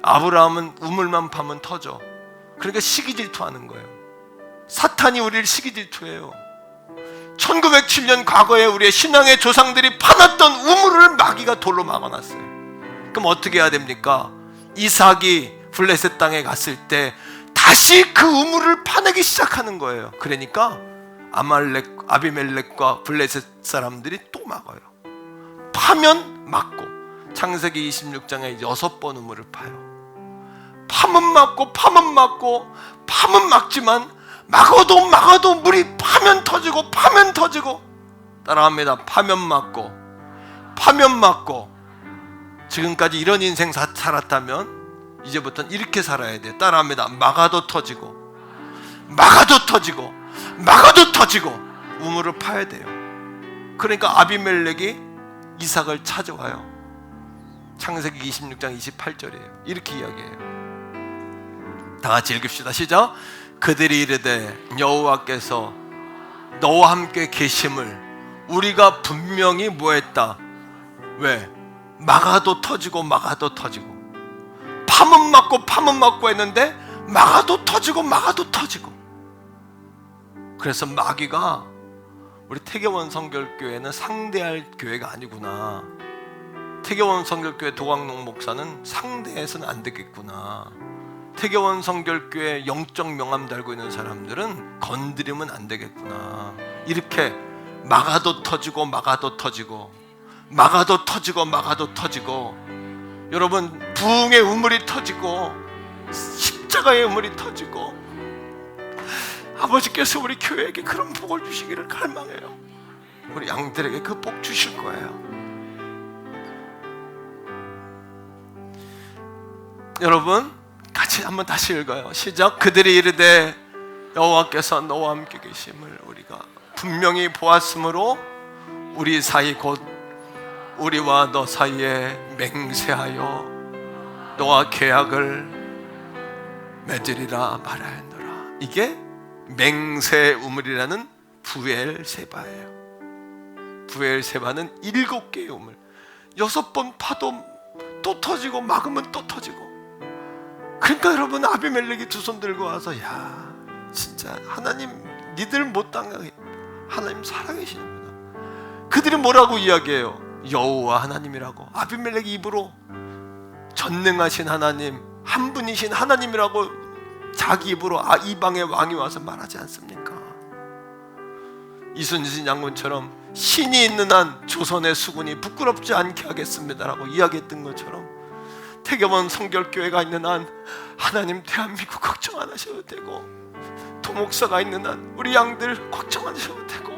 아브라함은 우물만 파면 터져. 그러니까 시기질투하는 거예요. 사탄이 우리를 시기질투해요. 1907년 과거에 우리의 신앙의 조상들이 파놨던 우물을 마귀가 돌로 막아놨어요. 그럼 어떻게 해야 됩니까? 이삭이 블레셋 땅에 갔을 때 다시 그 우물을 파내기 시작하는 거예요. 그러니까 아비멜렉과 블레셋 사람들이 또 막아요. 파면 막고, 창세기 26장에 6번 우물을 파요. 파면 막고 막지만 막아도 물이 파면 터지고 따라합니다. 파면 막고 지금까지 이런 인생 살았다면 이제부터는 이렇게 살아야 돼. 따라합니다. 막아도 터지고, 막아도 터지고, 막아도 터지고 우물을 파야 돼요. 그러니까 아비멜렉이 이삭을 찾아와요. 창세기 26장 28절이에요. 이렇게 이야기해요. 다 같이 읽읍시다. 시작. 그들이 이르되 여호와께서 너와 함께 계심을 우리가 분명히 뭐했다. 왜? 막아도 터지고 막아도 터지고, 파면 막고 했는데 막아도 터지고 막아도 터지고. 그래서 마귀가 우리 태계원 성결교회는 상대할 교회가 아니구나. 태계원 성결교회 도광록 목사는 상대해서는 안 되겠구나. 태계원 성결교회 영적 명함 달고 있는 사람들은 건드리면 안 되겠구나. 이렇게 막아도 터지고 막아도 터지고, 막아도 터지고 막아도 터지고, 여러분 부흥의 우물이 터지고 십자가의 우물이 터지고, 아버지께서 우리 교회에게 그런 복을 주시기를 갈망해요. 우리 양들에게 그 복 주실 거예요. 여러분 같이 한번 다시 읽어요. 시작. 그들이 이르되 여호와께서 너와 함께 계심을 우리가 분명히 보았으므로 우리 사이 곧 우리와 너 사이에 맹세하여 너와 계약을 맺으리라 말하였노라. 이게 맹세 우물이라는 부엘세바예요. 부엘세바는 7개의 우물. 6번 파도 또 터지고 막으면 또 터지고. 그러니까 여러분 아비멜렉이 두 손 들고 와서 야 진짜 하나님 니들 못 당하게 하나님 살아계시는구나. 그들이 뭐라고 이야기해요? 여호와 하나님이라고. 아비멜렉 입으로 전능하신 하나님, 한 분이신 하나님이라고 자기 입으로 이방의 왕이 와서 말하지 않습니까? 이순신 장군처럼 신이 있는 한 조선의 수군이 부끄럽지 않게 하겠습니다라고 이야기했던 것처럼, 태계원 성결교회가 있는 한 하나님 대한민국 걱정 안 하셔도 되고, 도목사가 있는 한 우리 양들 걱정 안 하셔도 되고,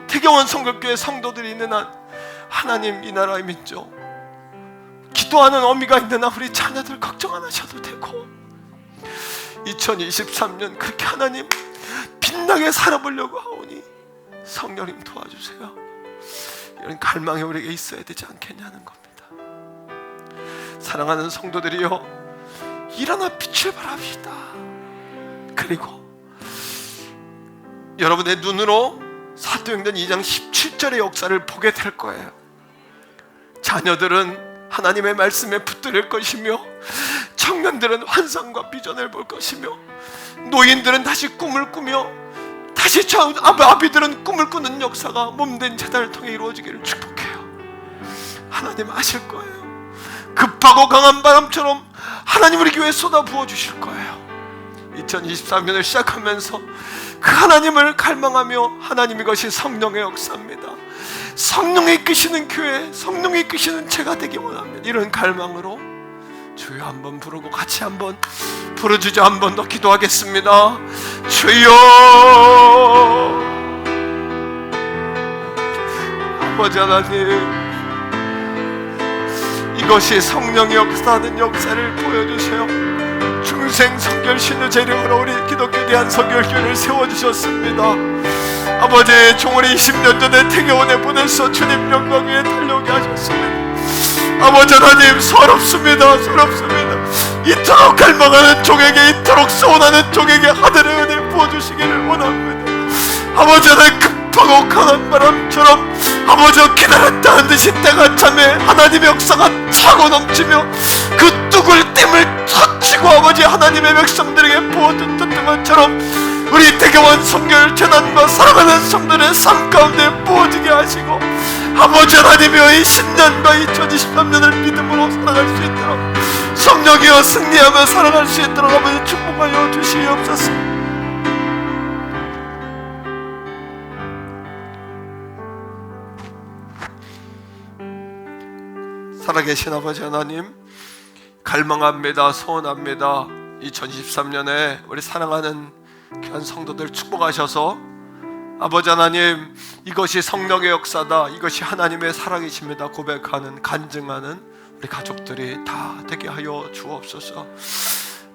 태계원 성결교회 성도들이 있는 한 하나님 이 나라의 민족, 기도하는 어미가 있는 한 우리 자녀들 걱정 안 하셔도 되고, 2023년 그렇게 하나님 빛나게 살아보려고 하오니 성령님 도와주세요. 이런 갈망이 우리에게 있어야 되지 않겠냐는 겁니다. 사랑하는 성도들이여, 일어나 빛을 발합시다. 그리고 여러분의 눈으로 사도행전 2장 17절의 역사를 보게 될 거예요. 자녀들은 하나님의 말씀에 붙들릴 것이며, 청년들은 환상과 비전을 볼 것이며, 노인들은 다시 꿈을 꾸며, 다시 아비들은 꿈을 꾸는 역사가 몸된 제단을 통해 이루어지기를 축복해요. 하나님 아실 거예요. 급하고 강한 바람처럼 하나님 우리 교회에 쏟아 부어 주실 거예요. 2023년을 시작하면서 그 하나님을 갈망하며, 하나님 이것이 성령의 역사입니다. 성령이 이끄시는 교회, 성령이 이끄시는 제가 되기 원합니다. 이런 갈망으로 주여 한번 부르고 같이 한번 부르주자. 한 번 더 기도하겠습니다. 주여, 아버지 하나님, 이것이 성령의 역사하는 역사를 보여주세요. 중생 성결신의 재령으로 우리 기독교 대한 성결교회를 세워주셨습니다. 아버지, 종원이 20년 전에 태계원에 보내서 주님 영광 위에 달려오게 하셨습니다. 아버지 하나님, 서럽습니다. 이토록 갈망하는 종에게, 이토록 소원하는 종에게 하늘의 은혜를 부어주시기를 원합니다. 아버지 하나님, 급하고 강한 바람처럼 아버지 기다렸다는 듯이 때가 참에 하나님의 역사가 차고 넘치며 그 뚝을 댐을 터치고 아버지 하나님의 백성들에게 부어줬던 것처럼 우리 태계원 성결 재단과 사랑하는 성도들의 삶 가운데 부어지게 하시고, 아버지 하나님이여 이 10년과 2023년을 믿음으로 살아갈 수 있도록, 성령이여 승리하며 살아갈 수 있도록 아버지 축복하여 주시옵소서. 살아계신 아버지 하나님, 갈망합니다. 소원합니다. 2023년에 우리 사랑하는 귀한 성도들 축복하셔서 아버지 하나님, 이것이 성령의 역사다, 이것이 하나님의 살아계십니다 고백하는, 간증하는 우리 가족들이 다 되게 하여 주옵소서.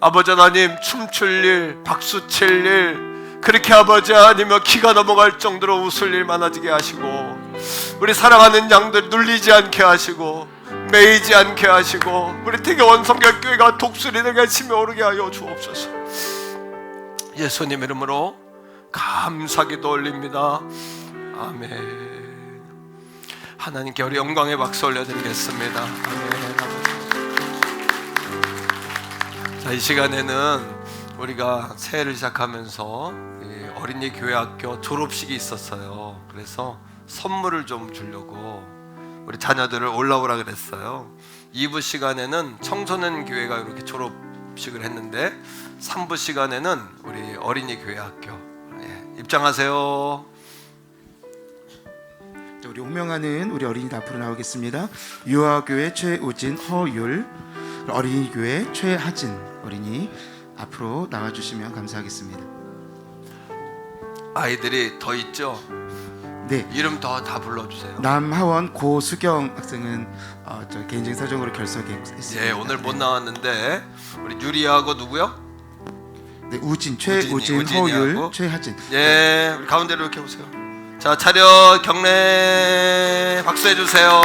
아버지 하나님, 춤출 일, 박수 칠 일, 그렇게 아버지 하나님 기가 넘어갈 정도로 웃을 일 많아지게 하시고, 우리 사랑하는 양들 눌리지 않게 하시고 매이지 않게 하시고, 우리 태교원 성결교회가 독수리들과 치며 오르게 하여 주옵소서. 예수님 이름으로 감사기도 올립니다. 아멘. 하나님께 우리 영광의 박수 올려드리겠습니다. 아멘. 자, 이 시간에는 우리가 새해를 시작하면서 어린이 교회학교 졸업식이 있었어요. 그래서 선물을 좀 주려고 우리 자녀들을 올라오라 그랬어요. 2부 시간에는 청소년 교회가 이렇게 졸업식을 했는데 3부 시간에는 우리 어린이 교회학교 입장하세요. 우리 호명하는 우리 어린이들 앞으로 나오겠습니다. 유아교회 최우진, 허율, 어린이교회 최하진 어린이 앞으로 나와주시면 감사하겠습니다. 아이들이 더 있죠? 네, 이름 다 불러주세요. 남하원 고수경 학생은 저 개인적인 사정으로 결석했습니다. 예, 오늘 못 나왔는데 우리 유리하고 누구요? 네, 우진, 최우진, 우진이하고. 허율, 최하진. 예, 우리 가운데로 이렇게 오세요. 자, 차렷 경례 박수해 주세요.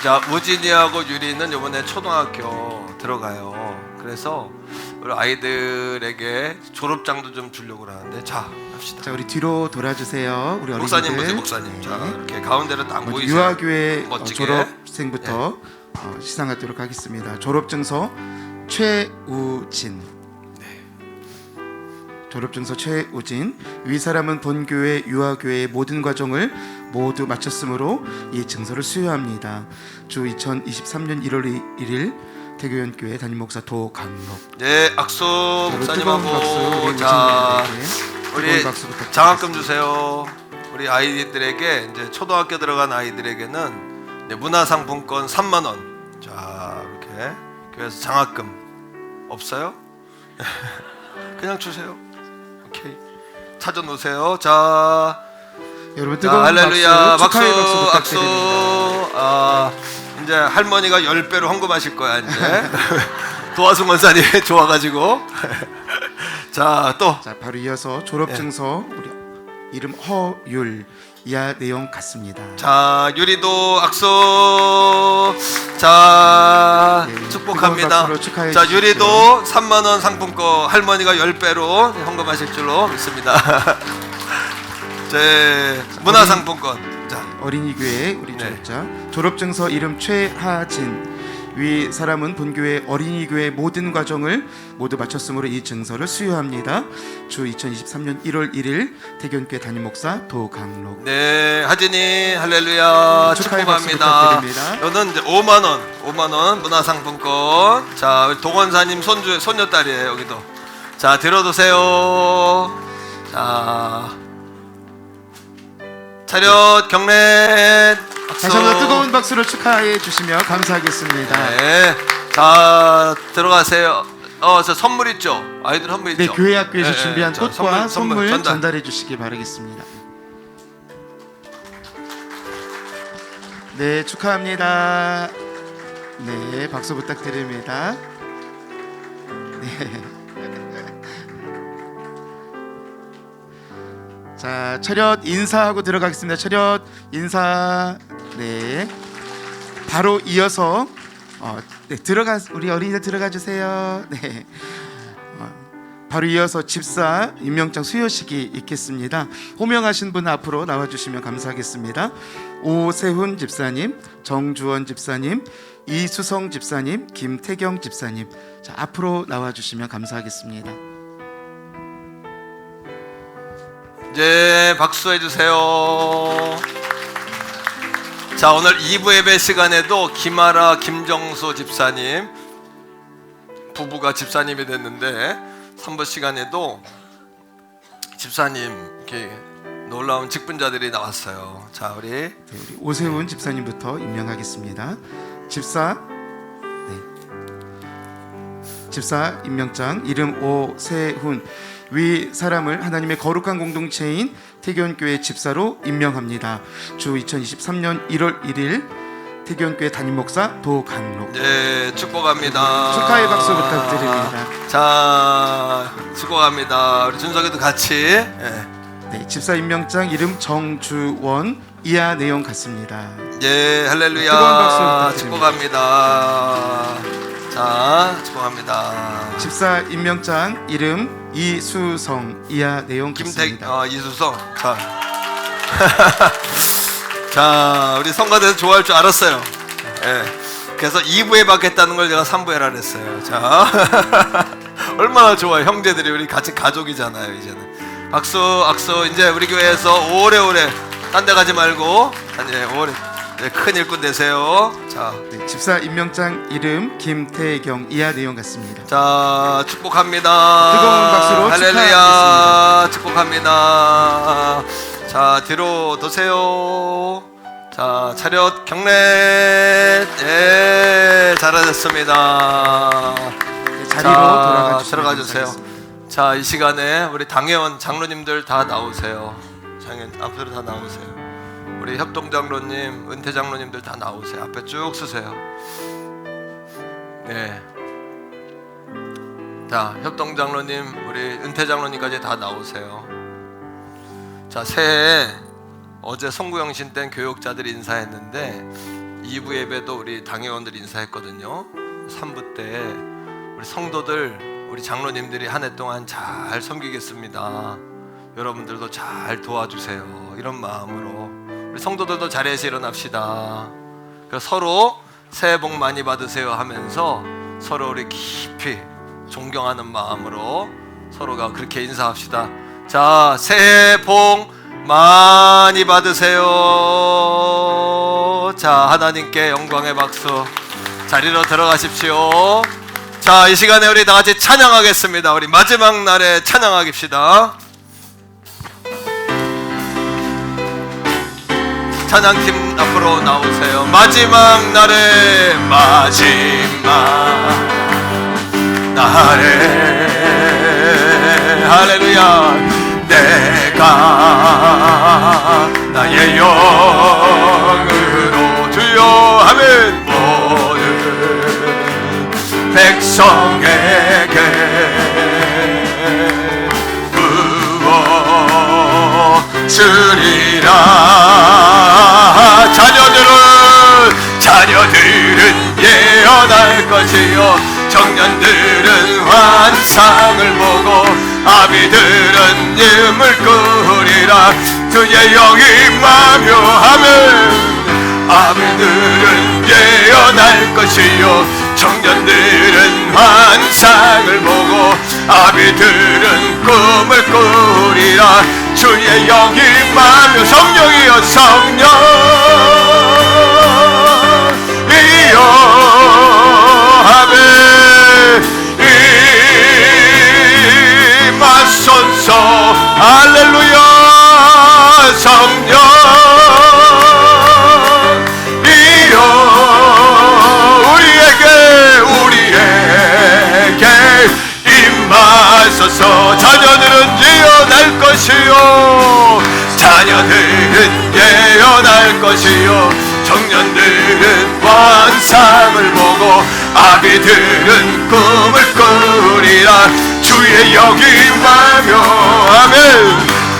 자, 우진이하고 유리는 이번에 초등학교 들어가요. 그래서 우리 아이들에게 졸업장도 좀 주려고 하는데, 자, 합시다. 자, 우리 뒤로 돌아주세요. 우리 어린이들. 목사님 보세요, 목사님. 네. 자, 이렇게 가운데로 딱 먼저 모이세요. 유아교회 멋지게. 졸업생부터 시상하도록 하겠습니다. 졸업증서 최우진. 졸업증서 최우진. 위 사람은 본교회 유아교회의 모든 과정을 모두 마쳤으므로 이 증서를 수여합니다. 주 2023년 1월 1일 태교연교회 담임목사 도강록. 네, 악수 뜨거운 박수 목사님하고. 우리 자, 우진님에게 우리 뜨거운 박수 부탁드리겠습니다. 장학금 주세요. 우리 아이들에게 이제 초등학교 들어간 아이들에게는 이제 문화상품권 3만 원. 자, 이렇게 교회에서 장학금 없어요? 그냥 주세요. 오케이. 찾아 놓으세요. 자, 여러분 자, 뜨거운 할렐루야. 박수, 축하의 박수 박수. 부탁드립니다. 아, 이제 할머니가 10배로 헌금하실 거야 이제. 도화승 원사님 좋아가지고. 자, 또. 자, 바로 이어서 졸업증서 우리 이름 허율. 이하 내용 같습니다. 자, 유리도 악수. 자, 네, 축복합니다. 뜨거운 박수로 축하해 자, 주십시오. 유리도 3만 원 상품권 할머니가 10배로 헌금하실 줄로 믿습니다. 제 문화상품권. 자, 어린이교회 우리 네. 졸업자. 졸업증서 이름 최하진. 위 사람은 본교회 어린이교회 모든 과정을 모두 마쳤으므로 이 증서를 수여합니다. 주 2023년 1월 1일 태교연교회 담임목사 도강록. 네, 하진이 할렐루야 축하의 박수 축복합니다. 부탁드립니다. 이거는 이제 5만 원 문화상품권. 자, 우리 동원사님 손녀딸이에요 여기도. 자, 들어두세요. 자, 차렷 경례. 박수. 다시 한번 뜨거운 박수로 축하해 주시면 감사하겠습니다. 네, 자, 들어가세요. 저 선물 있죠? 아이들 선물 네, 있죠? 교회 학교에서 네, 준비한 자, 꽃과 선물 전달. 전달해 주시기 바라겠습니다. 네, 축하합니다. 네, 박수 부탁드립니다. 네. 자, 차렷 인사하고 들어가겠습니다. 차렷 인사. 네. 바로 이어서 네, 우리 어린이들 들어가 주세요. 네. 바로 이어서 집사 임명장 수여식이 있겠습니다. 호명하신 분 앞으로 나와 주시면 감사하겠습니다. 오세훈 집사님, 정주원 집사님, 이수성 집사님, 김태경 집사님. 자, 앞으로 나와 주시면 감사하겠습니다. 이제 박수해 주세요. 자, 오늘 2부 예배 시간에도 김아라, 김정수 집사님 부부가 집사님이 됐는데 3부 시간에도 집사님 이렇게 놀라운 직분자들이 나왔어요. 자, 우리 네, 우리 오세훈 집사님부터 임명하겠습니다. 집사, 네. 집사 임명장 이름 오세훈. 위 사람을 하나님의 거룩한 공동체인 태교연교회 집사로 임명합니다. 주 2023년 1월 1일 태교원교회 담임 목사 도강록. 네, 축복합니다. 축하의 박수 부탁드립니다. 자, 축복합니다. 우리 준석이도 같이. 네, 집사 임명장 이름 정주원. 이하 내용 같습니다. 예, 할렐루야. 뜨거운 박수 부탁드립니다. 축복합니다. 자, 축복합니다. 집사 임명장 이름 이수성. 이하 내용 같습니다. 이수성. 자, 자, 우리 성가대에서 좋아할 줄 알았어요. 예. 그래서 2부에 받겠다는 걸 제가 3부에 하라 그랬어요. 자, 얼마나 좋아요. 형제들이 우리 같이 가족이잖아요. 이제는 박수, 악수. 이제 우리 교회에서 오래오래 딴 데 가지 말고 이제 오래 큰 일꾼 되세요. 자, 네, 집사 임명장 이름 김태경. 이하 내용 같습니다. 자, 축복합니다. 뜨거운 박수로 할렐루야. 축복합니다. 자, 뒤로 도세요. 자, 차렷 경례. 예, 잘하셨습니다. 네, 자리로 들어가 주세요. 자, 이 시간에 우리 당회원 장로님들 다 나오세요. 장로님 앞으로 다 나오세요. 우리 협동장로님, 은퇴장로님들 다 나오세요. 앞에 쭉 서세요. 네. 자, 협동장로님, 우리 은퇴장로님까지 다 나오세요. 자, 새해 어제 송구영신 때 교육자들이 인사했는데 2부 예배도 우리 당회원들이 인사했거든요. 3부 때 우리 성도들, 우리 장로님들이 한 해 동안 잘 섬기겠습니다. 여러분들도 잘 도와주세요. 이런 마음으로 우리 성도들도 자리에서 일어납시다. 그래서 서로 새해 복 많이 받으세요 하면서 서로 우리 깊이 존경하는 마음으로 서로가 그렇게 인사합시다. 자, 새해 복 많이 받으세요. 자, 하나님께 영광의 박수. 자리로 들어가십시오. 자, 이 시간에 우리 다 같이 찬양하겠습니다. 우리 마지막 날에 찬양하깁시다. 찬양팀 앞으로 나오세요. 마지막 날에, 마지막 날에, 할렐루야. 내가 나의 영으로 주여 하면 모든 백성에게 부어 주리라. 자녀들은 예언할 것이요 청년들은 환상을 보고 아비들은 힘을 꾸리라. 주의 영이 임하며 하면 아비들은 예언할 것이요 청년들은 환상을 보고 아비들은 꿈을 꾸리라. 주의 영이 임하며 성령이여 성령이여 하면 임하소서. 할렐루야. 성령이여 우리에게 임하소서. 자녀들은 예언할 것이요 자녀들은 예언할 것이요 청년들은 환상을 보고 아비들은 꿈을 꾸리라. 주의 영이 임하며 아멘.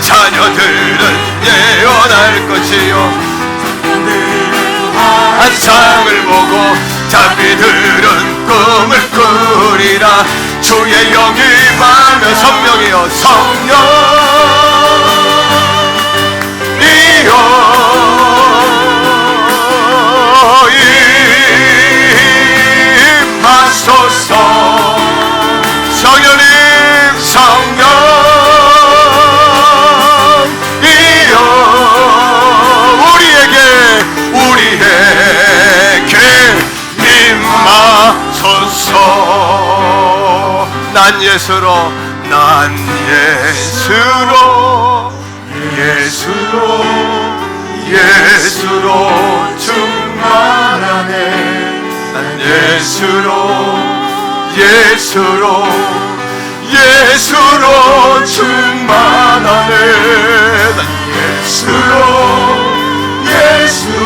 자녀들은 예언할 것이요 환상을 보고 자비들은 꿈을 꾸리라. 주의 영이 임하며 성령이여 성령이여 임하소서. 성령님 성령이여 우리에게 임하소서. 난 예수로 충만하네. 난 예수로 충만하네. 난 예수로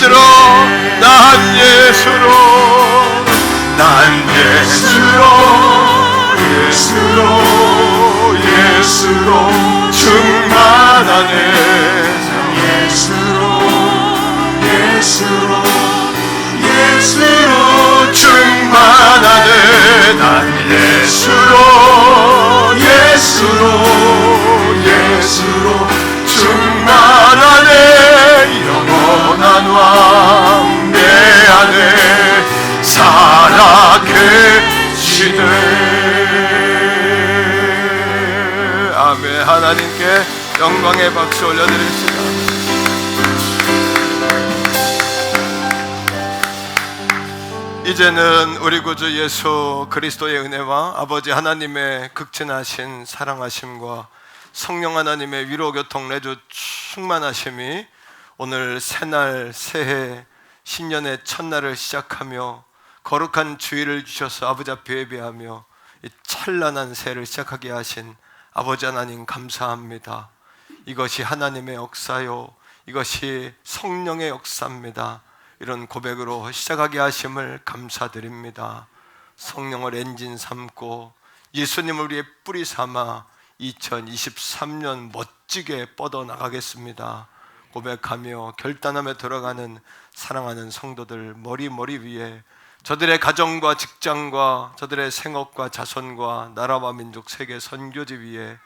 예수로 난 예수로 난 예수로 예수로 예수로 충만하네 예수로 예수로 예수로 충만하네 난 예수로 예수로 예수로 충만하네 영원한 왕 내 안에 살아계시네 아멘 하나님께 영광의 박수 올려드립시다. 이제는 우리 구주 예수 그리스도의 은혜와 아버지 하나님의 극진하신 사랑하심과 성령 하나님의 위로 교통 내주 충만하심이 오늘 새날 새해 신년의 첫날을 시작하며 거룩한 주일을 주셔서 아버지 앞에 예배하며 이 찬란한 새해를 시작하게 하신 아버지 하나님 감사합니다. 이것이 하나님의 역사요 이것이 성령의 역사입니다. 이런 고백으로 시작하게 하심을 감사드립니다. 성령을 엔진 삼고 예수님을 우리의 뿌리 삼아 2023년 멋지게 뻗어나가겠습니다. 고백하며 결단하며 들어가는 사랑하는 성도들 머리 위에 저들의 가정과 직장과 저들의 생업과 자손과 나라와 민족 세계 선교지 위에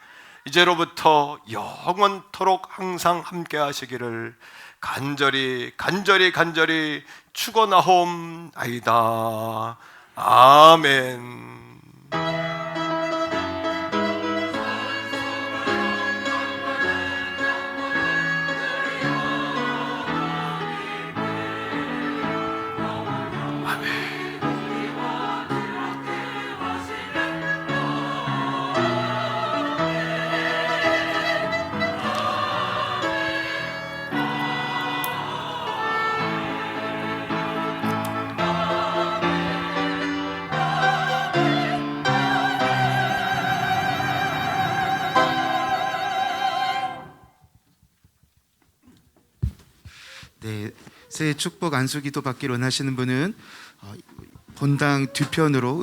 이제로부터 영원토록 항상 함께 하시기를 간절히 축원하옵나이다. 아멘. 네, 새해 축복 안수기도 받기를 원하시는 분은 본당 뒤편으로